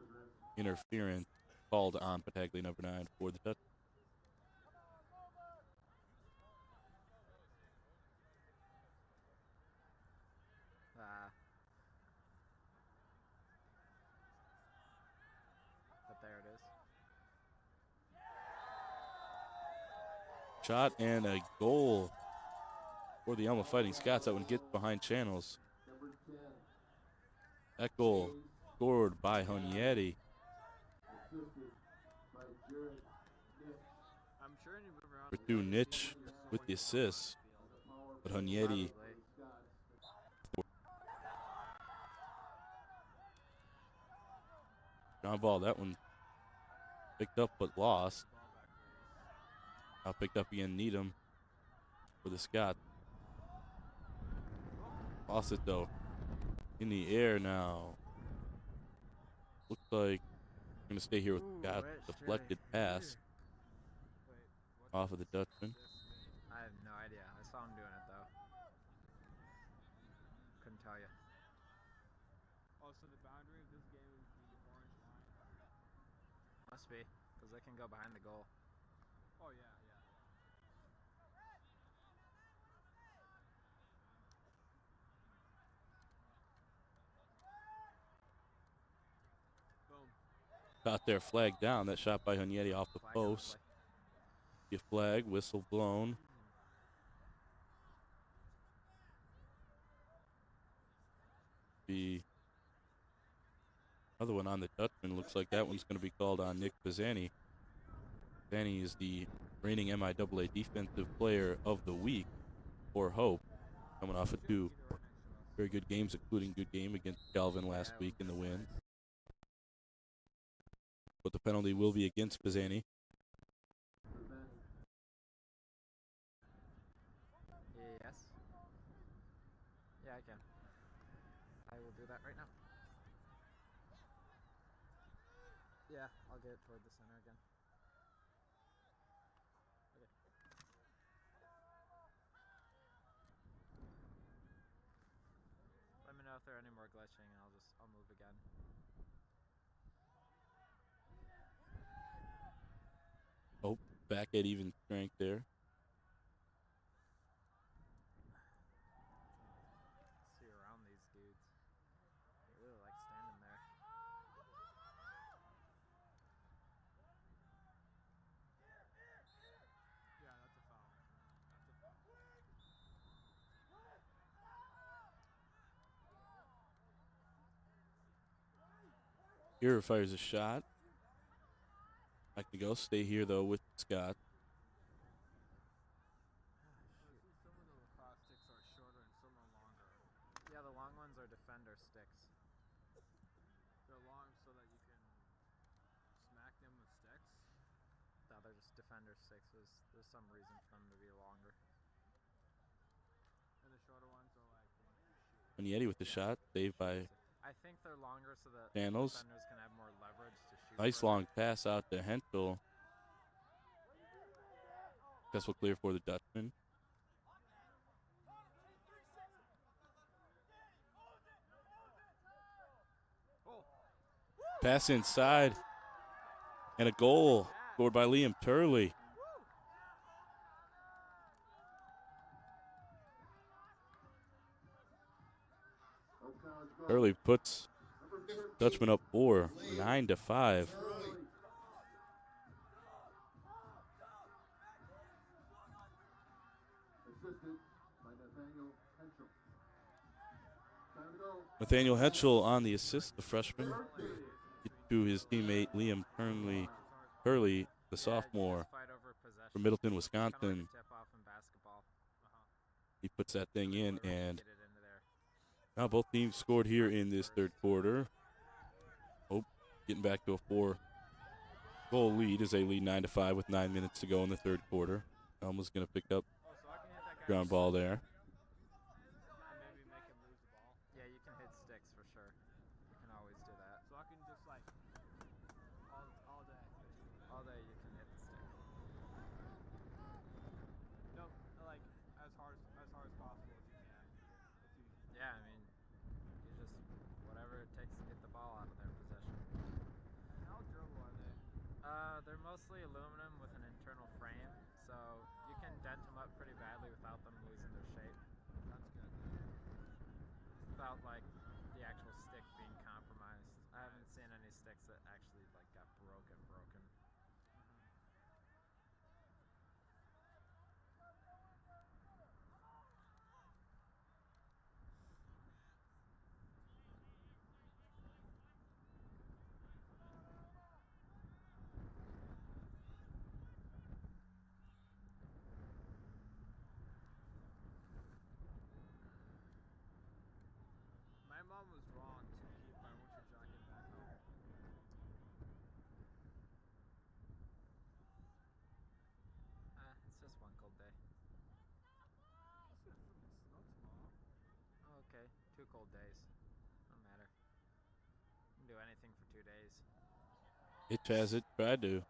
Interference called on Battaglia, number 9, for the Dutchman. But there it is. Shot and a goal for the Alma Fighting Scots. That one gets behind channels. Number 10, That goal scored by Hunyadi. Assisted by Jared Nick. I'm sure when you move around For a two, lot, Nitch you're with the scoring more on assist. the field. And a power But play Hunyadi for the Scots. ground ball. That one picked up but lost. Ball back, please. Now picked up again, Needham for the Scots. Lost it though. In the air now. Looks like we're going to stay here with Scots. Deflected pass Wait, what off does of the Dutchman. this mean? I have no idea. I saw him doing it though. Couldn't tell you. Oh, so the boundary of this game is the orange line? Must be, because they can go behind the goal. Oh, yeah. Boom. Got their flag down. That shot by Hunyadi off the Flag on the post. play. Be a flag, whistle blown. Be another one on the Dutchman. Looks like that one's going to be called on Nick Pisani. Pisani is the reigning MIAA Defensive Player of the Week for Hope, coming off of two Either right next to us. very good games, including good game against Calvin last week in the win. But the penalty will be against Pisani. Yes. Yeah, I can. I will do that right now. Yeah, I'll get it toward the center again. Okay. Let me know if there are any more glitching and I'll move again. Oh, back at even strength there. See around these dudes. They really like standing there. Yeah, that's a foul. Here fires a shot. Back to go. Stay here though with Scott. I see some of the lacrosse sticks are shorter and some are longer. Yeah, the long ones are defender sticks. They're long so that you can smack them with sticks. No, they're just defender sticks. There's some reason for them to be longer. And the shorter ones are like the ones you shoot with. And Yeti with the shot. Saved by I think they're longer so that Channels. defenders can have more leverage to shoot. Nice long pass out to Henschel. Successful clear for the Dutchman. Pass inside. And a goal scored by Liam Turley. Turley puts Dutchman up 4, 9-5. Assisted by Nathaniel Henschel. Time to go. Nathaniel Henschel on the assist, the freshman, to his teammate Liam Turley, the sophomore from Middleton, Wisconsin. He puts that thing in, and now both teams scored here in this third quarter. Hope getting back to a 4-goal lead as they lead 9-5 with 9 minutes to go in the third quarter. Alma's going to pick up ground ball there. Maybe make him lose the ball. Yeah, you can hit sticks for sure. You can always do that. So I can just like all day. All day you can hit the stick. No, like as hard as possible if you can. Yeah, I mean, you just whatever it takes to get the ball out of their possession. And how durable are they? They're mostly aluminum with an internal frame, so you can dent them up pretty badly without them losing their shape. That's good. Without like the actual stick being compromised. I haven't seen any sticks that actually like got broken. cold days. Don't matter. You can do anything for 2 days. It has it. Tried to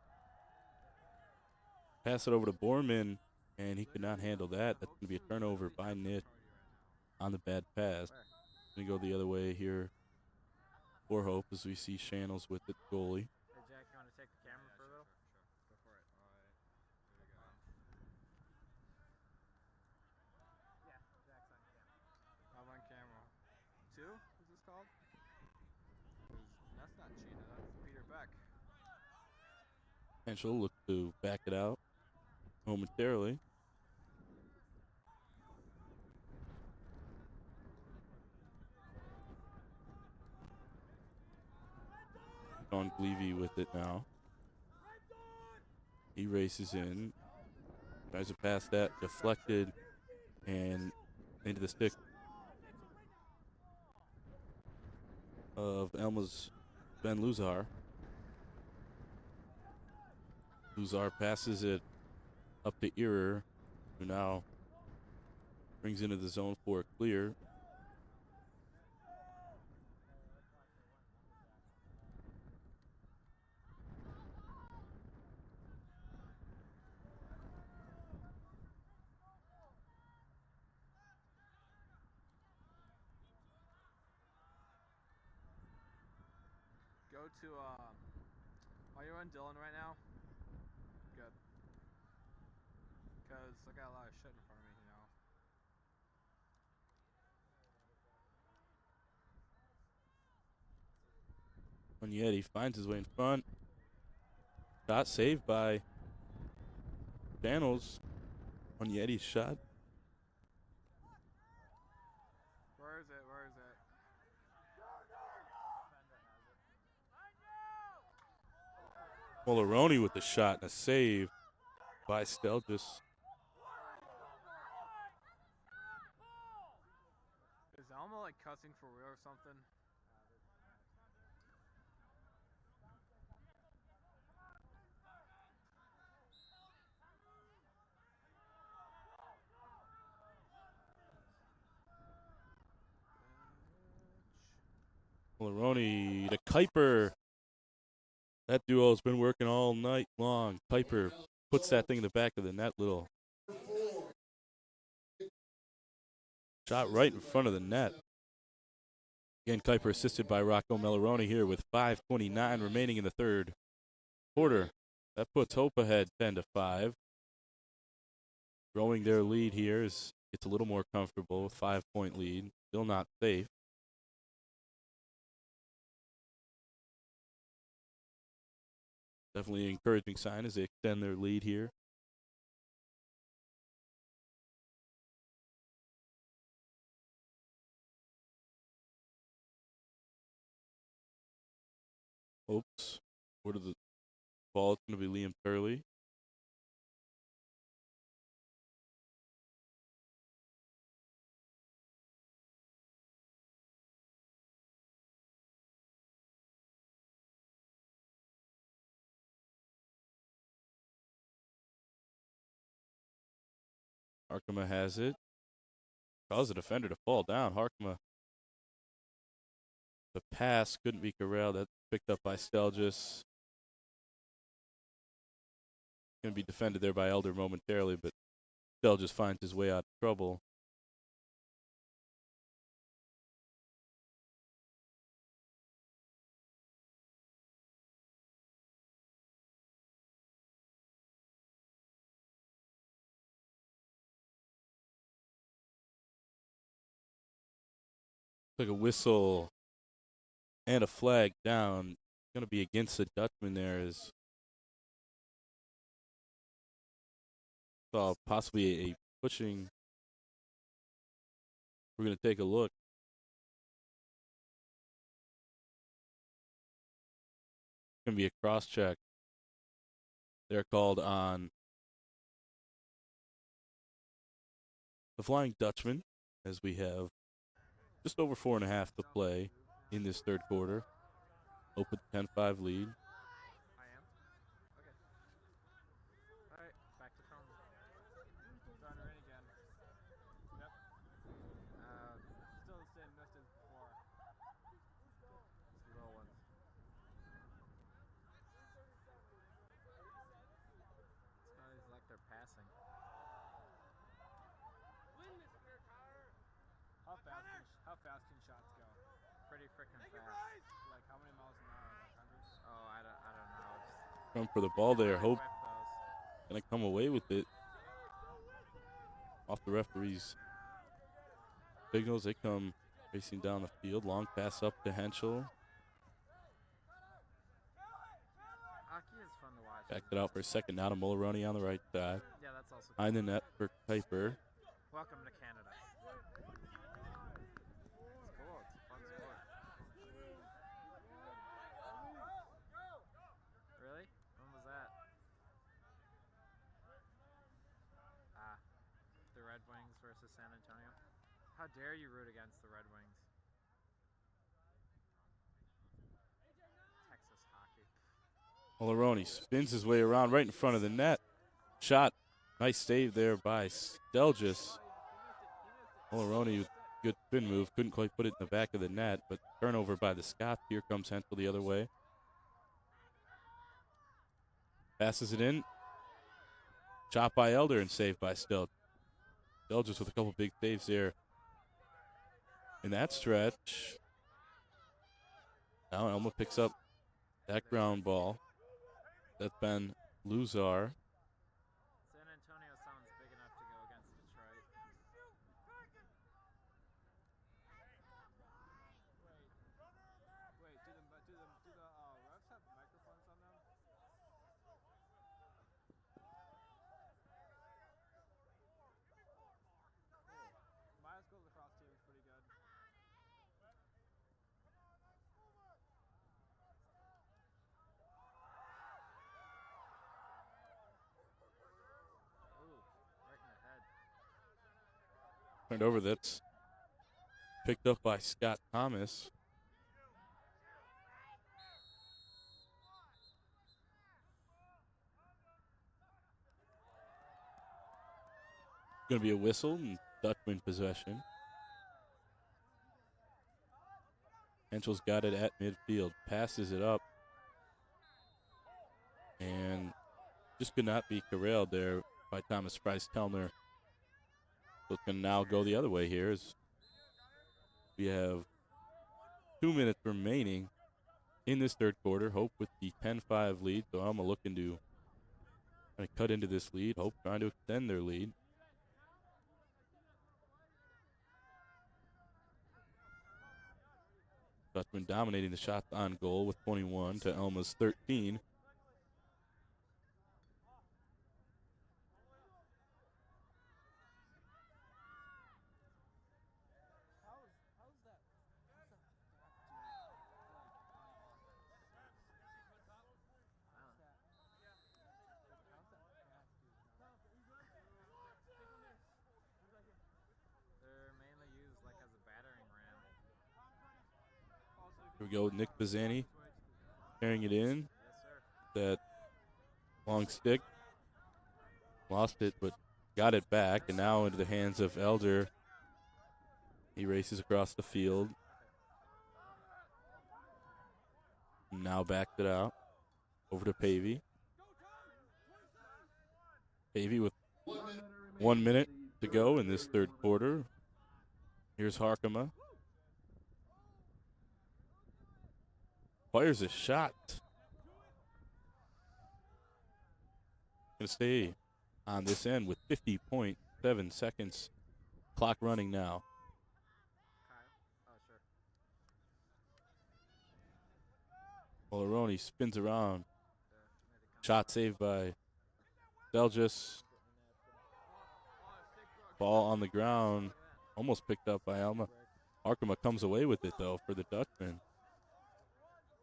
pass it over to Borman, and he could not handle that. That's going to be a turnover by Nick on the bad pass. Going to go the other way here for Hope as we see Shannels with it, goalie. Hey, Jack, you want to take the camera for a little? Sure. Go for it. All right. Here we go. Yeah, Jack's on camera. I'm on camera. 2? What's this called? That's not Gina. That's Peter Beck. And she'll look to back it out momentarily. Sean Gleavy with it now. He races in. Tries to pass that, deflected, and into the stick of Alma's Ben Luzar. Luzar passes it up to Earer, who now brings into the zone for a clear. Go to, are you on Dylan right now? Good. Because I got a lot of shit in front of me, you know. Yeti finds his way in front. Shot saved by Channels on Yeti's shot. Where is it? Where is it? Molaroni with the shot and a save by Stelgis. Is Alma like cussing for real or something? Molaroni to Kuiper. That duo has been working all night long. Kuiper puts that thing in the back of the net, little shot right in front of the net. Again, Kuiper assisted by Rocco Melaroni here with 5:29 remaining in the third quarter. That puts Hope ahead 10-5. Growing their lead here is it's a little more comfortable with 5-point lead. Still not safe. Definitely an encouraging sign as they extend their lead here. Oops. Where to the ball? It's going to be Liam Turley. Harkema has it. Cause the defender to fall down. Harkema. The pass couldn't be corralled. That's picked up by Stelgis. Going to be defended there by Elder momentarily, but Stelgis finds his way out of trouble. Like a whistle and a flag down. Going to be against the Dutchman there as saw possibly a pushing. We're going to take a look. Going to be a cross check. They're called on the Flying Dutchman as we have just over 4.5 to play in this third quarter. Open 10-5 lead. I am? Okay. All right, back to phone. Trying to rain again. Yep. Still the same distance. pretty freaking fast. Like how many miles an hour? Like hundreds? Oh, I don't know. Just Come for the ball there. really Hope whip those. gonna come away with it. Off the referee's signals, they come racing down the field. Long pass up to Henschel. Hockey is fun to watch. Backed it out for a second. Now to Mulroney on the right side. Yeah, that's also cool. Behind the net for Kuiper. Welcome to Canada. It's cool. It's a fun sport. Really? When was that? The Red Wings versus San Antonio. How dare you root against the Red Wings? Texas hockey. Mulroney spins his way around right in front of the net. Shot. Nice save there by Stelgis. Mulroney with good spin move. Couldn't quite put it in the back of the net, but turnover by the Scots. Here comes Henschel the other way. Passes it in. Shot by Elder and saved by Stelgis. Stelgis with a couple big saves there in that stretch. Now Alma picks up that ground ball. That's been Luzar. San Antonio sounds big enough to go against Detroit. Wait, do the refs have microphones on them? Cool. My high school lacrosse team is pretty good. Ooh, right in the head. Turned over. That's picked up by Scott Thomas. Going to be a whistle and Dutchman possession. Henchel's got it at midfield. Passes it up. And just could not be corralled there by Thomas Price-Kellner. So it can now go the other way here as we have 2 minutes remaining in this third quarter. Hope with the 10-5 lead. So Alma looking to kind of cut into this lead. Hope trying to extend their lead. Dutchman dominating the shots on goal with 21 to Alma's 13. How's that fast dude like on offense? How's that fast dude know? They're mainly used like as a battering ram. Here we go, Nick Pizzani carrying it in. Yes, sir. That long stick. Lost it, but got it back, and now into the hands of Elder. He races across the field. Now backed it out. Over to Pavey. Pavey with 1 minute to go in this third quarter. Here's Harkema. Fires a shot. Going to stay on this end with 50.7 seconds. Clock running now. Oh, sure. Mulroney spins around. Shot saved by Stelgis. Ball on the ground. Almost picked up by Alma. Harkema comes away with it, though, for the Dutchman.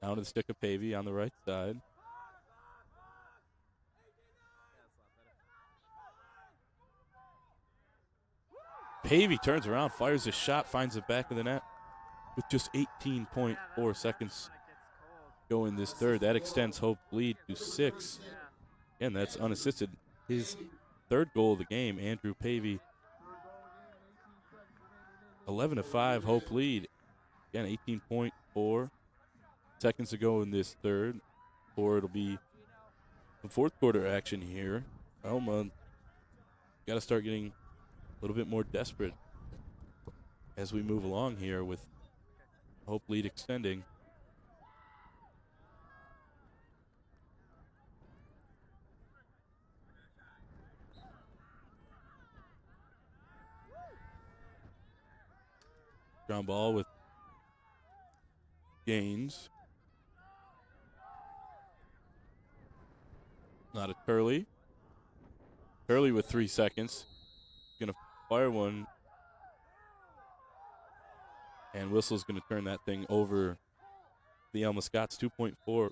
Down to the stick of Pavey on the right side. Pavey turns around, fires a shot, finds the back of the net with just 18.4 seconds go in this third. That extends Hope's lead to 6. Again, that's unassisted. His third goal of the game, Andrew Pavey. 11-5 Hope lead. Again, 18.4 seconds to go in this third. Or it'll be the fourth quarter action here. Alma got to start getting a little bit more desperate as we move along here with Hope lead extending. Ground ball with Gaines. Not a Turley. Turley with 3 seconds. Gonna fire one. And Whistle's gonna turn that thing over. The Alma Scots 2.4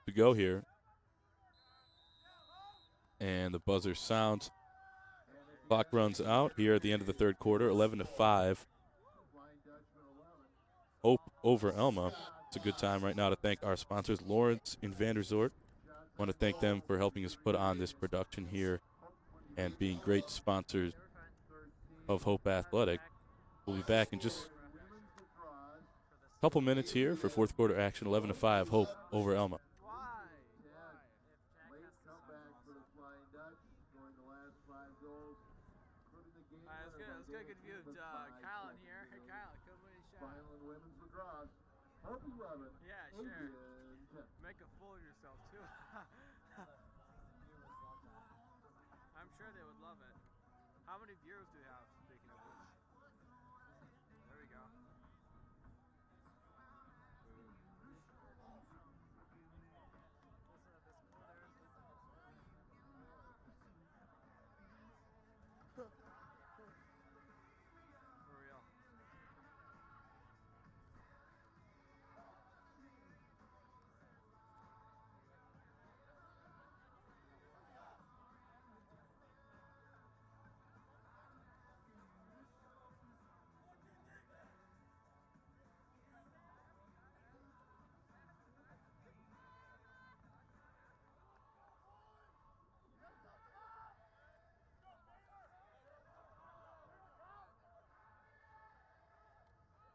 to go here. And the buzzer sounds. Clock runs out here at the end of the third quarter, 11-5. Hope over Alma. It's a good time right now to thank our sponsors, Lawrence and Vanderzort. Want to thank them for helping us put on this production here and being great sponsors of Hope Athletic. We'll be back in just a couple minutes here for fourth quarter action, 11-5, Hope over Alma. Let's get a good view of Kyle in here. Hey, Kyle, come in and shot. Final in women's lacrosse. Hope 11. Yeah, sure. Make a fool of yourself, too. I'm sure they would love it. How many viewers do we have, speaking of which? There we go. For real.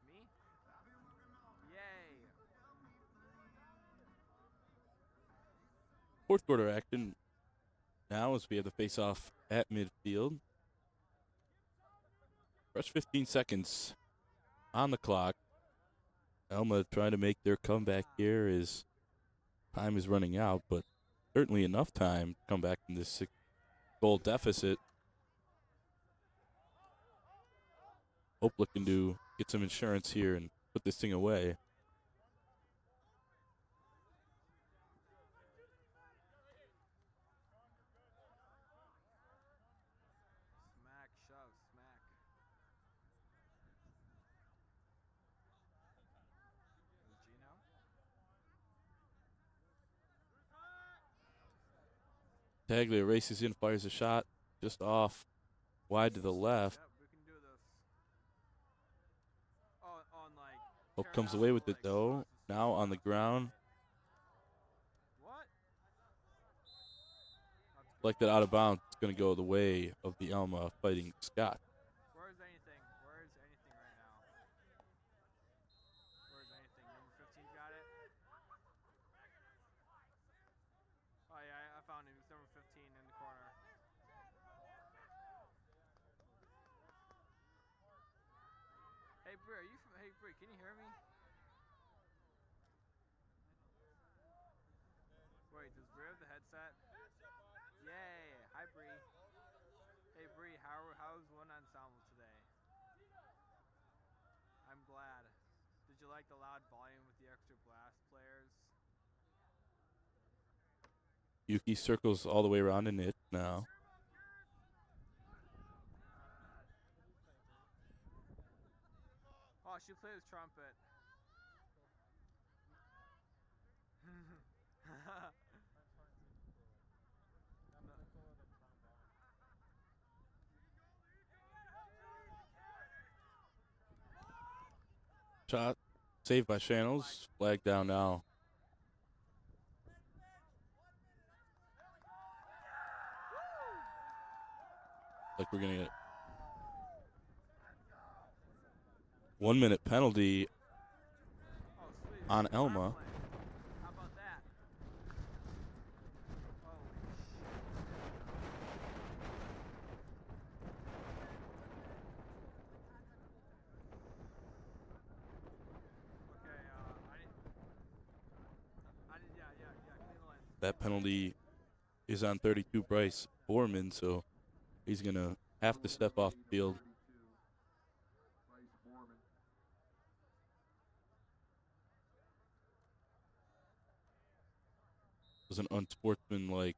Me? Yay! Fourth quarter action now as we have the face-off at midfield. Fresh 15 seconds on the clock. Alma trying to make their comeback here as time is running out, but certainly enough time to come back from this 6-goal deficit. Hope looking to get some insurance here and put this thing away. Smack, shove, smack. Is Gino? Taglia races in, fires a shot just off wide to the left. Yep, we can do this. On like. Hope comes away with it though. Now on the ground. What? Like that out of bounds, it's going to go the way of the Alma Fighting Scott. Where's anything? Where's anything right now? Where's anything? Number 15 got it? Oh yeah, I found him. It's number 15 in the corner. Hey Bree, are you from? Hey Bree, can you hear me? Wait, does Bree have the headset? Yay! Hi Bree. Hey Bree, how's one ensemble today? I'm glad. Did you like the loud volume with the extra blast players? Yuki circles all the way around in it now. Oh, she plays trumpet. Shot saved by Channels. Flag down now. Like we're going to get 1 minute penalty on Alma. How about that? Oh, shit. That penalty is on 32 Bryce Foreman, so he's going to have to step off the field. It was an unsportsmanlike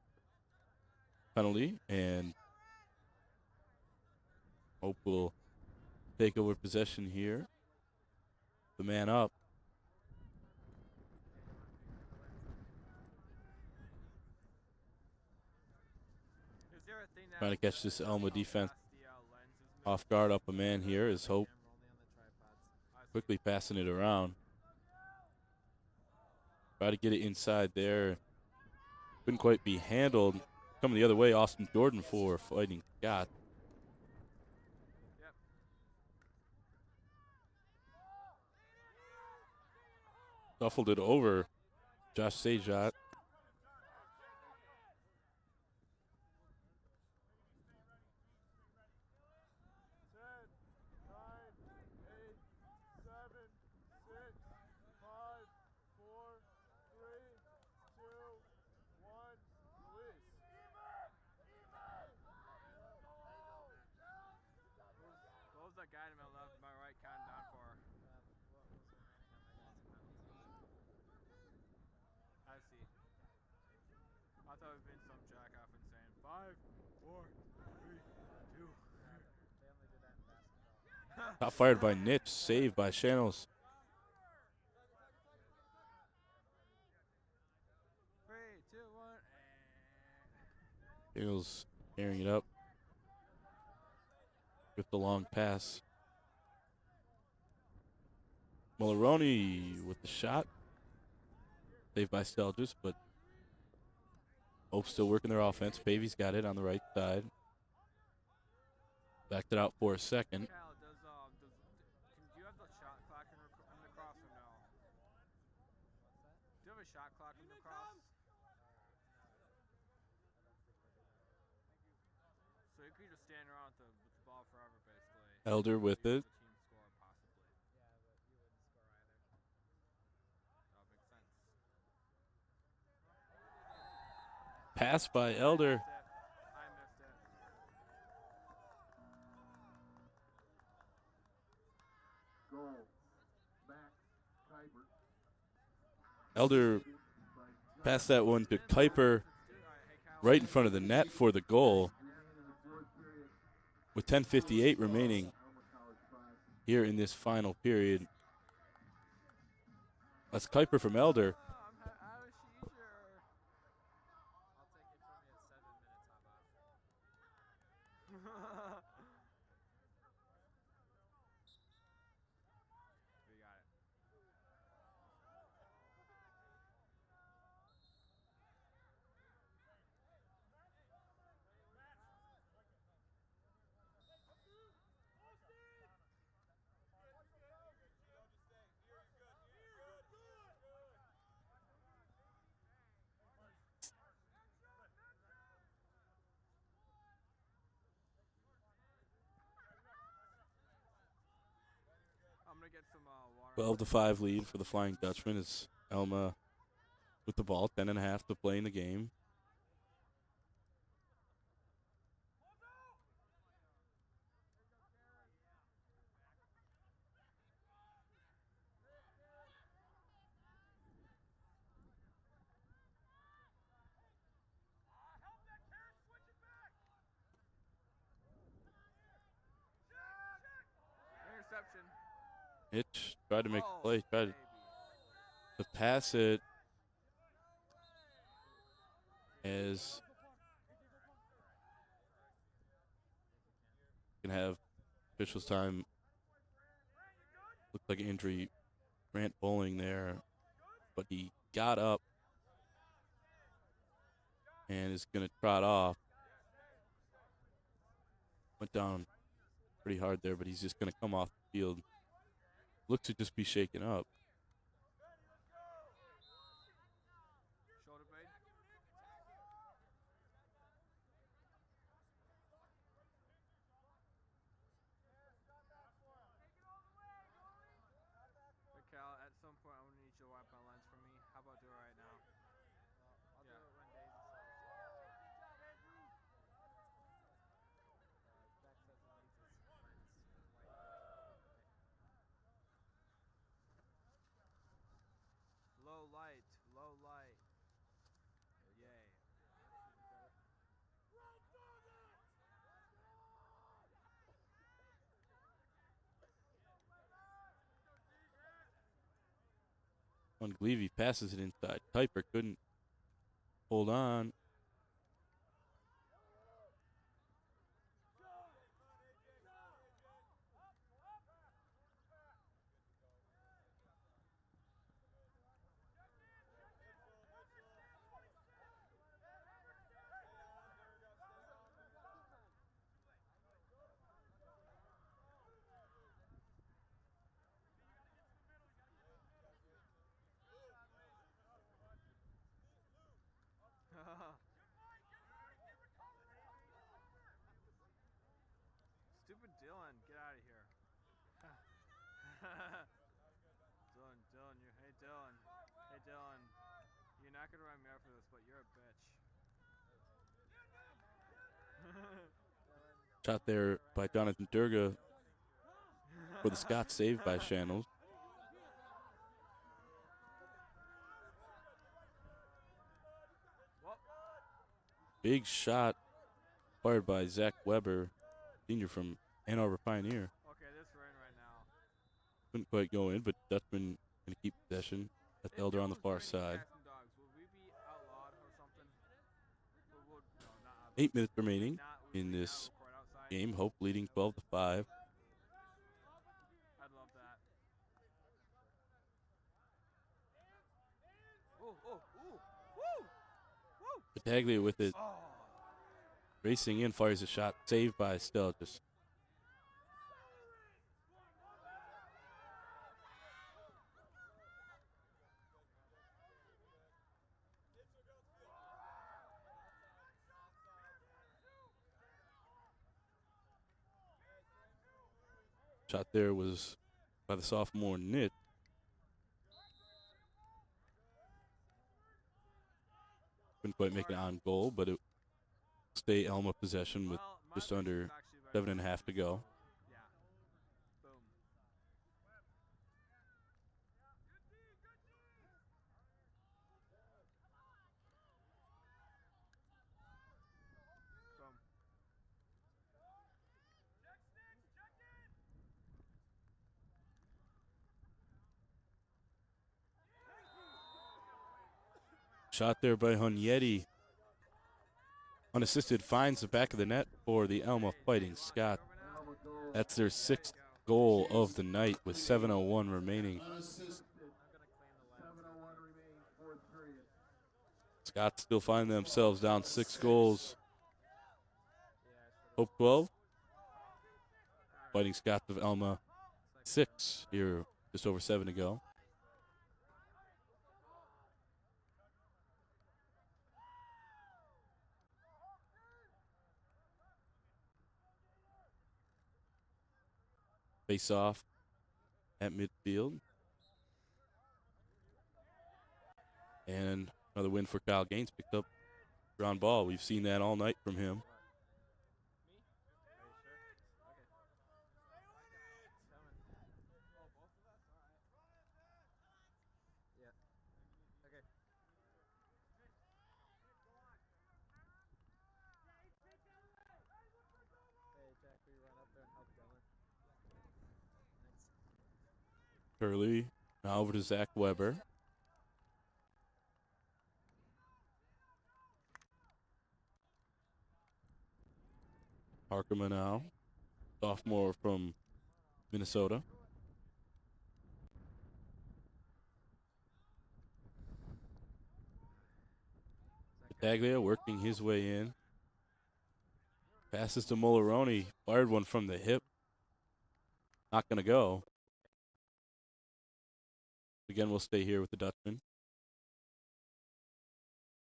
penalty, and Hope will take over possession here. The man up. Trying to catch this Alma defense off guard up a man here is Hope. Quickly passing it around. Try to get it inside there. Couldn't quite be handled. Coming the other way, Austin Jordan for Fighting Scott. Shuffled it over. Josh Sajat. That guy to my left, my right, counting down for. What was remaining on the guy's penalty? I see. I thought it would been some jackoff and saying 5, 4, 3, 2. They only do that in basketball. Got fired by Nitch. Saved by Shanos. 3, 2, 1. Shanos carrying it up. With the long pass. Mulroney with the shot. Saved by Stelgis, but Hope still working their offense. Pavy's got it on the right side. Backed it out for a second. Cal, do you have the shot clock in Lacrosse or no? What's that? Do you have a shot clock in Lacrosse? So you could just stand around with the ball forever, basically. Elder with it. The team score, possibly. Yeah, but you wouldn't score either. That makes sense. Pass by Elder. I missed it. Goal. Max Kuiper. Elder passed that one to Kuiper right in front of the net for the goal. With 10:58 remaining here in this final period. That's Kuiper from Elder. I was sure. I'll take it from you at 7 minutes, how about? We got it. I'm gonna get some water. 12-5 lead for the Flying Dutchman as Alma with the ball. 10.5 to play in the game. Interception. Hitch tried to make a play. Tried to pass it as can have officials time. Looked like an injury. Grant Bowling there, but he got up and is going to trot off. Went down pretty hard there, but he's just going to come off the field. Looks to just be shaken up. Shoulder blade. Cal, at some point I'm gonna need you to wipe my lens for me. How about do it right now? Well, I'll do it Gleavy passes it inside. Kuiper couldn't hold on. Stupid Dylan, get out of here. Dylan, hey Dylan, you're not gonna run me out for this, but you're a bitch. Shot there by Jonathan Durga for the Scots, saved by Channels. Big shot fired by Zach Weber, senior from Ann Arbor Pioneer. Okay, this rain right now. Couldn't quite go in, but Dutchman going to keep possession at the Elder on the far side. Dogs, will we be outlawed or something? No, not 8 minutes remaining in this game. Hope leading 12-5. I'd love that. Battaglia with it. Racing in, fires a shot, saved by Stelgis. Shot there was by the sophomore Nit. Couldn't quite make it on goal, but it stay Alma possession with just under 7.5 to go. Yeah. Boom. Boom. Shot there by Hunyeti. Unassisted finds the back of the net for the Alma Fighting Scott. That's their 6th goal of the night with 7:01 remaining. Scots still find themselves down 6 goals. Hope 12. Fighting Scots of Alma 6 here, just over 7 to go. Face off at midfield. And another win for Kyle Gaines. Picked up ground ball. We've seen that all night from him. Curley now over to Zach Weber. Harkema now, sophomore from Minnesota. Battaglia working his way in. Passes to Molaroni. Fired one from the hip. Not going to go. Again, we'll stay here with the Dutchman.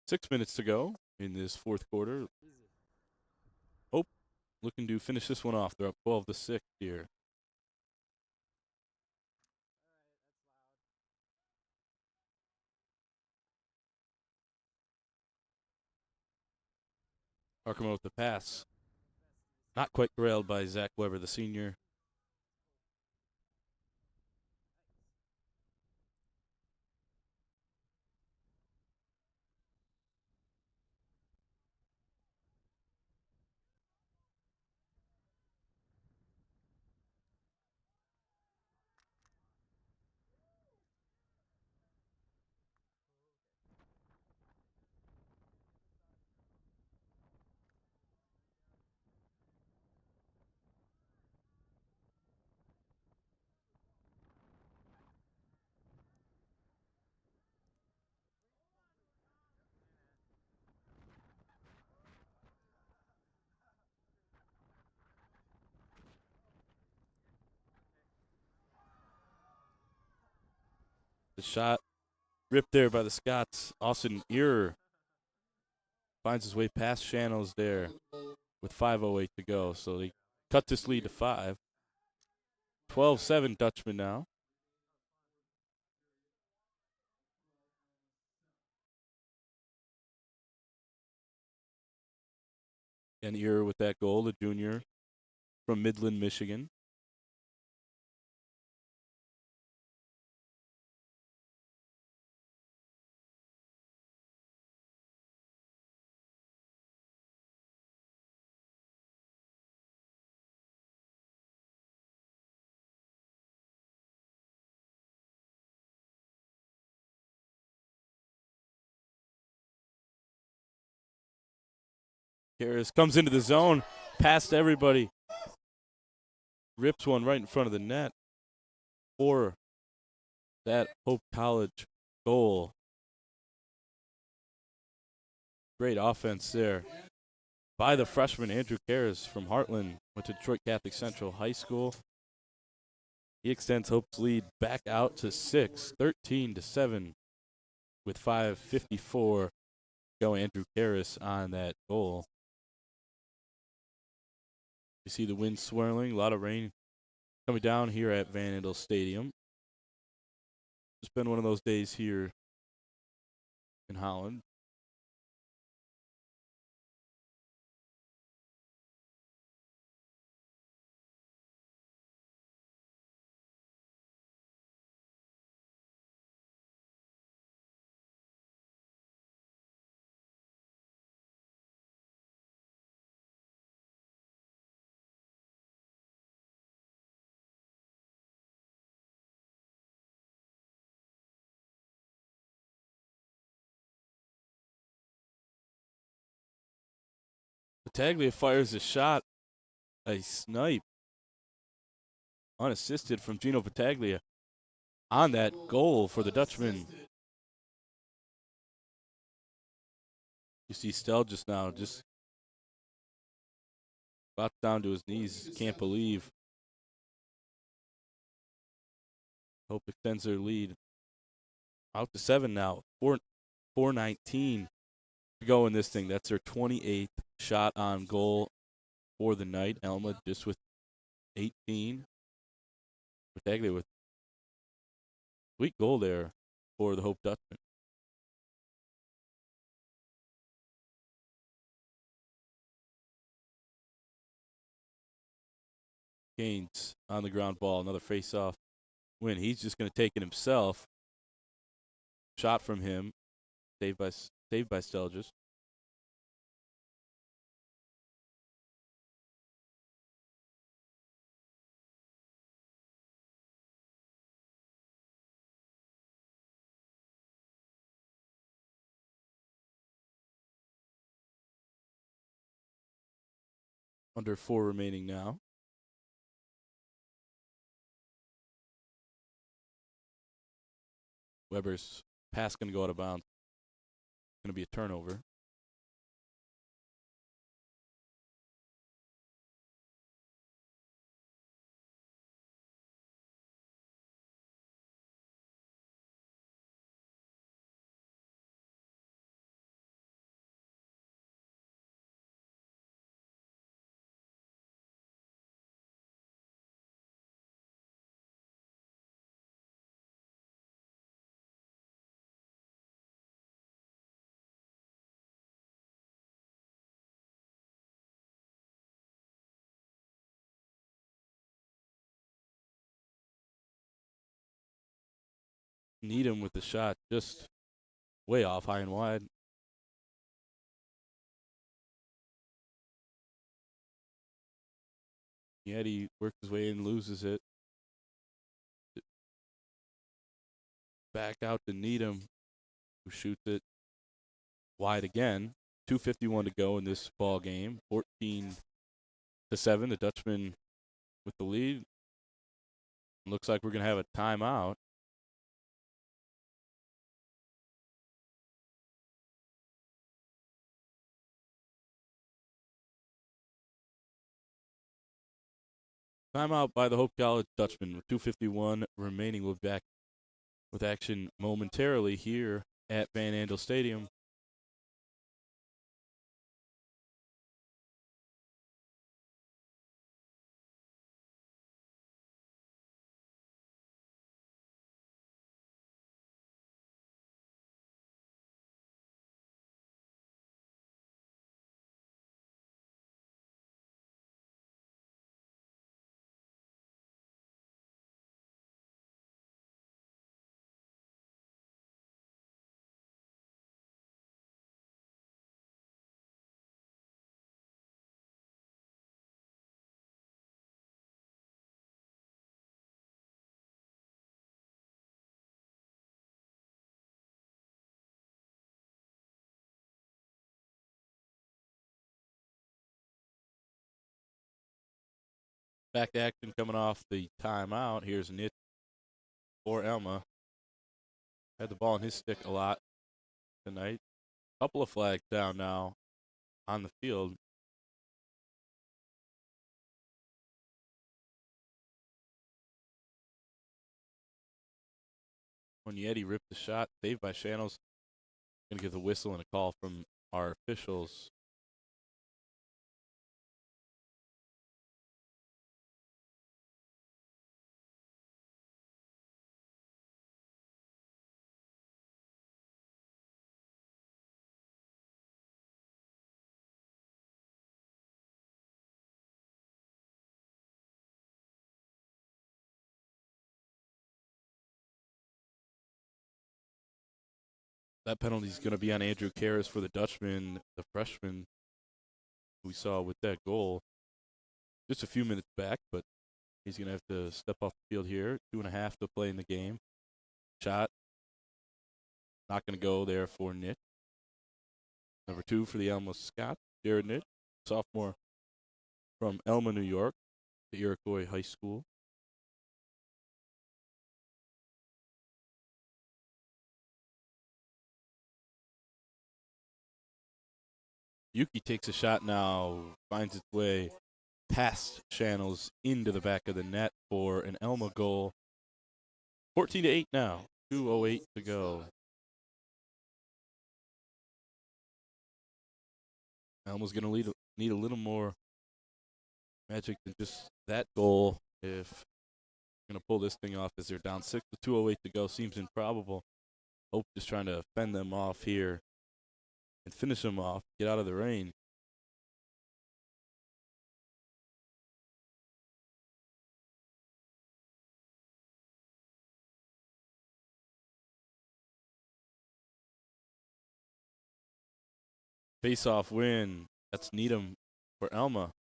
6 minutes to go in this 4th quarter. Hope looking to finish this one off. They're up 12-6 here. Harkema with the pass. Not quite derailed by Zach Weber, the senior. The shot ripped there by the Scots. Austin Ear finds his way past Channels there with 5:08 to go. So they cut this lead to 5. 12-7 Dutchman now. And Ear with that goal, the junior from Midland, Michigan. Harris comes into the zone, past everybody. Rips one right in front of the net for that Hope College goal. Great offense there by the freshman Andrew Karras from Heartland. Went to Detroit Catholic Central High School. He extends Hope's lead back out to 6, 13-7 with 5:54 go. Andrew Karras on that goal. You see the wind swirling, a lot of rain coming down here at Van Andel Stadium. It's been one of those days here in Holland. Battaglia fires a shot, a snipe, unassisted from Gino Battaglia on that goal for the Dutchman. You see Stell just now, just about down to his knees, can't believe. Hope extends their lead out to 7 now, 4:19 to go in this thing. That's their 28th shot on goal for the night. Alma just with 18. Battaglia with sweet goal there for the Hope Dutchman. Gaines on the ground ball, another face-off win. He's just going to take it himself. Shot from him, saved by Stelgis. Under 4 remaining now. Weber's pass going to go out of bounds. Going to be a turnover. Needham with the shot, just way off, high and wide. Yeti works his way in, loses it. Back out to Needham, who shoots it wide again. 2:51 to go in this ball game. 14-7. The Dutchman with the lead. Looks like we're going to have a timeout. Timeout by the Hope College Dutchman with 2:51 remaining. We'll be back with action momentarily here at Van Andel Stadium. Back to action coming off the timeout. Here's Nick for Alma. Had the ball in his stick a lot tonight. Couple of flags down now on the field. When Yeti ripped the shot, saved by Channels. Going to give the whistle and a call from our officials. That penalty is going to be on Andrew Karras for the Dutchman, the freshman we saw with that goal just a few minutes back, but he's going to have to step off the field here. 2.5 to play in the game. Shot not going to go there for Nick. Number 2 for the Alma Scott, Jared Nick, sophomore from Alma, New York, the Iroquois High School. Yuki takes a shot now, finds its way past Channels into the back of the net for an Alma goal. 14-8 now, 2:08 to go. Alma's going to need a little more magic than just that goal if going to pull this thing off as they're down 6 with 2:08 to go. Seems improbable. Hope just trying to fend them off here and finish them off, get out of the rain. Face-off win. That's Needham for Alma.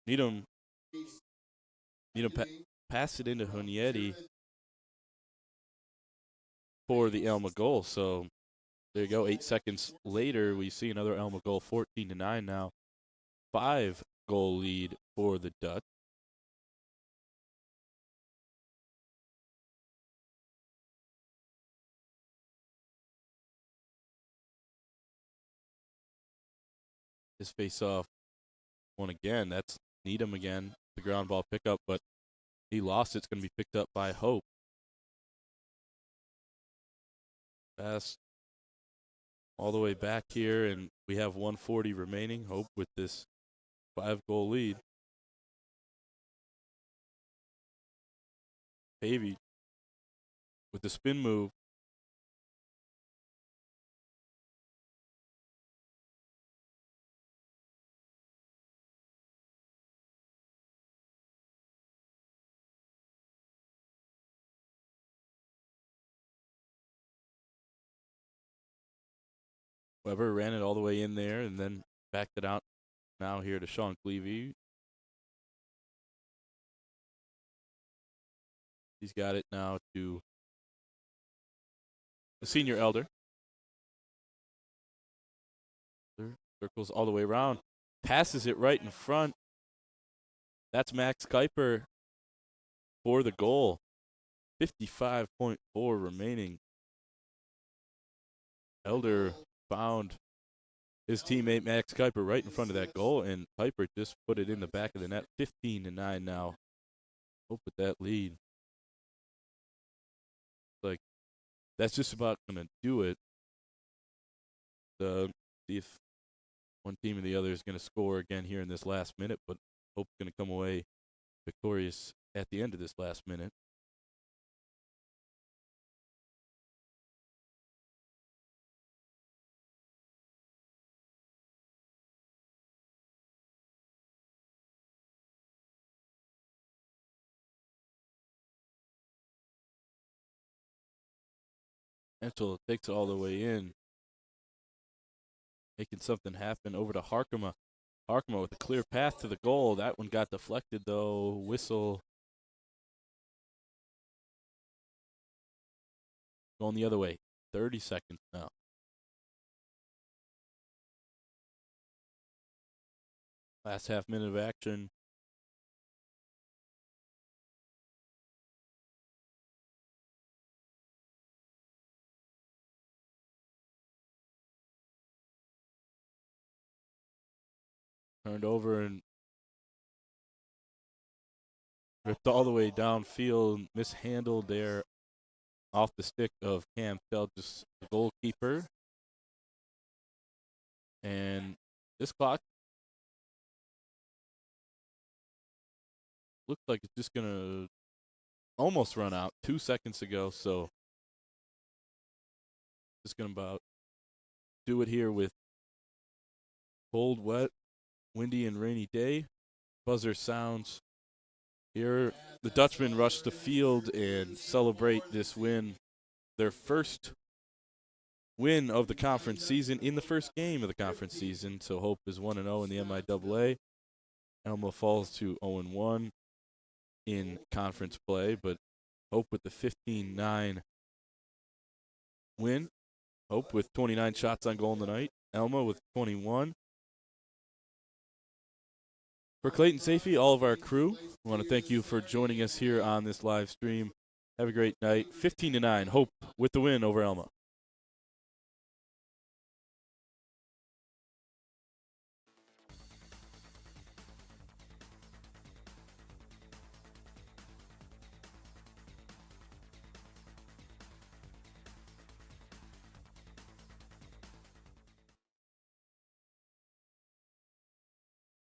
Needham passed it into Hunietti for the Alma goal. So there you go. 8 seconds later, we see another Alma goal, 14-9 now. 5-goal lead for the Dutch. His face-off one again. That's Needham again. The ground ball pickup, but he lost it. It's going to be picked up by Hope. Pass all the way back here, and we have 1:40 remaining. Hope with this 5-goal lead. Pavey with the spin move. Weber ran it all the way in there and then backed it out now here to Sean Clevey. He's got it now to the senior elder. Circles all the way around. Passes it right in front. That's Max Kuiper for the goal. 55.4 remaining. Elder found his teammate Max Kuiper right in front of that goal, and Kuiper just put it in the back of the net. 15-9 now. Hope with that lead. Like, that's just about going to do it. See if one team or the other is going to score again here in this last minute, but Hope's going to come away victorious at the end of this last minute. Mitchell takes it all the way in, making something happen over to Harkema. Harkema with a clear path to the goal. That one got deflected, though. Whistle going the other way. 30 seconds now. Last half minute of action. Turned over and ripped all the way downfield. Mishandled there off the stick of Cam Telges, the goalkeeper. And this clock looks like it's just going to almost run out 2 seconds ago. So just going to about do it here with cold, wet, windy, and rainy day. Buzzer sounds. Here, the Dutchmen rush the field and celebrate this win, their first win of the conference season in the first game of the conference season. So Hope is 1-0 in the MIAA. Alma falls to 0-1 in conference play, but Hope with the 15-9 win. Hope with 29 shots on goal in the night. Alma with 21. For Clayton Safety, all of our crew, we want to thank you for joining us here on this live stream. Have a great night. 15-9, Hope with the win over Alma.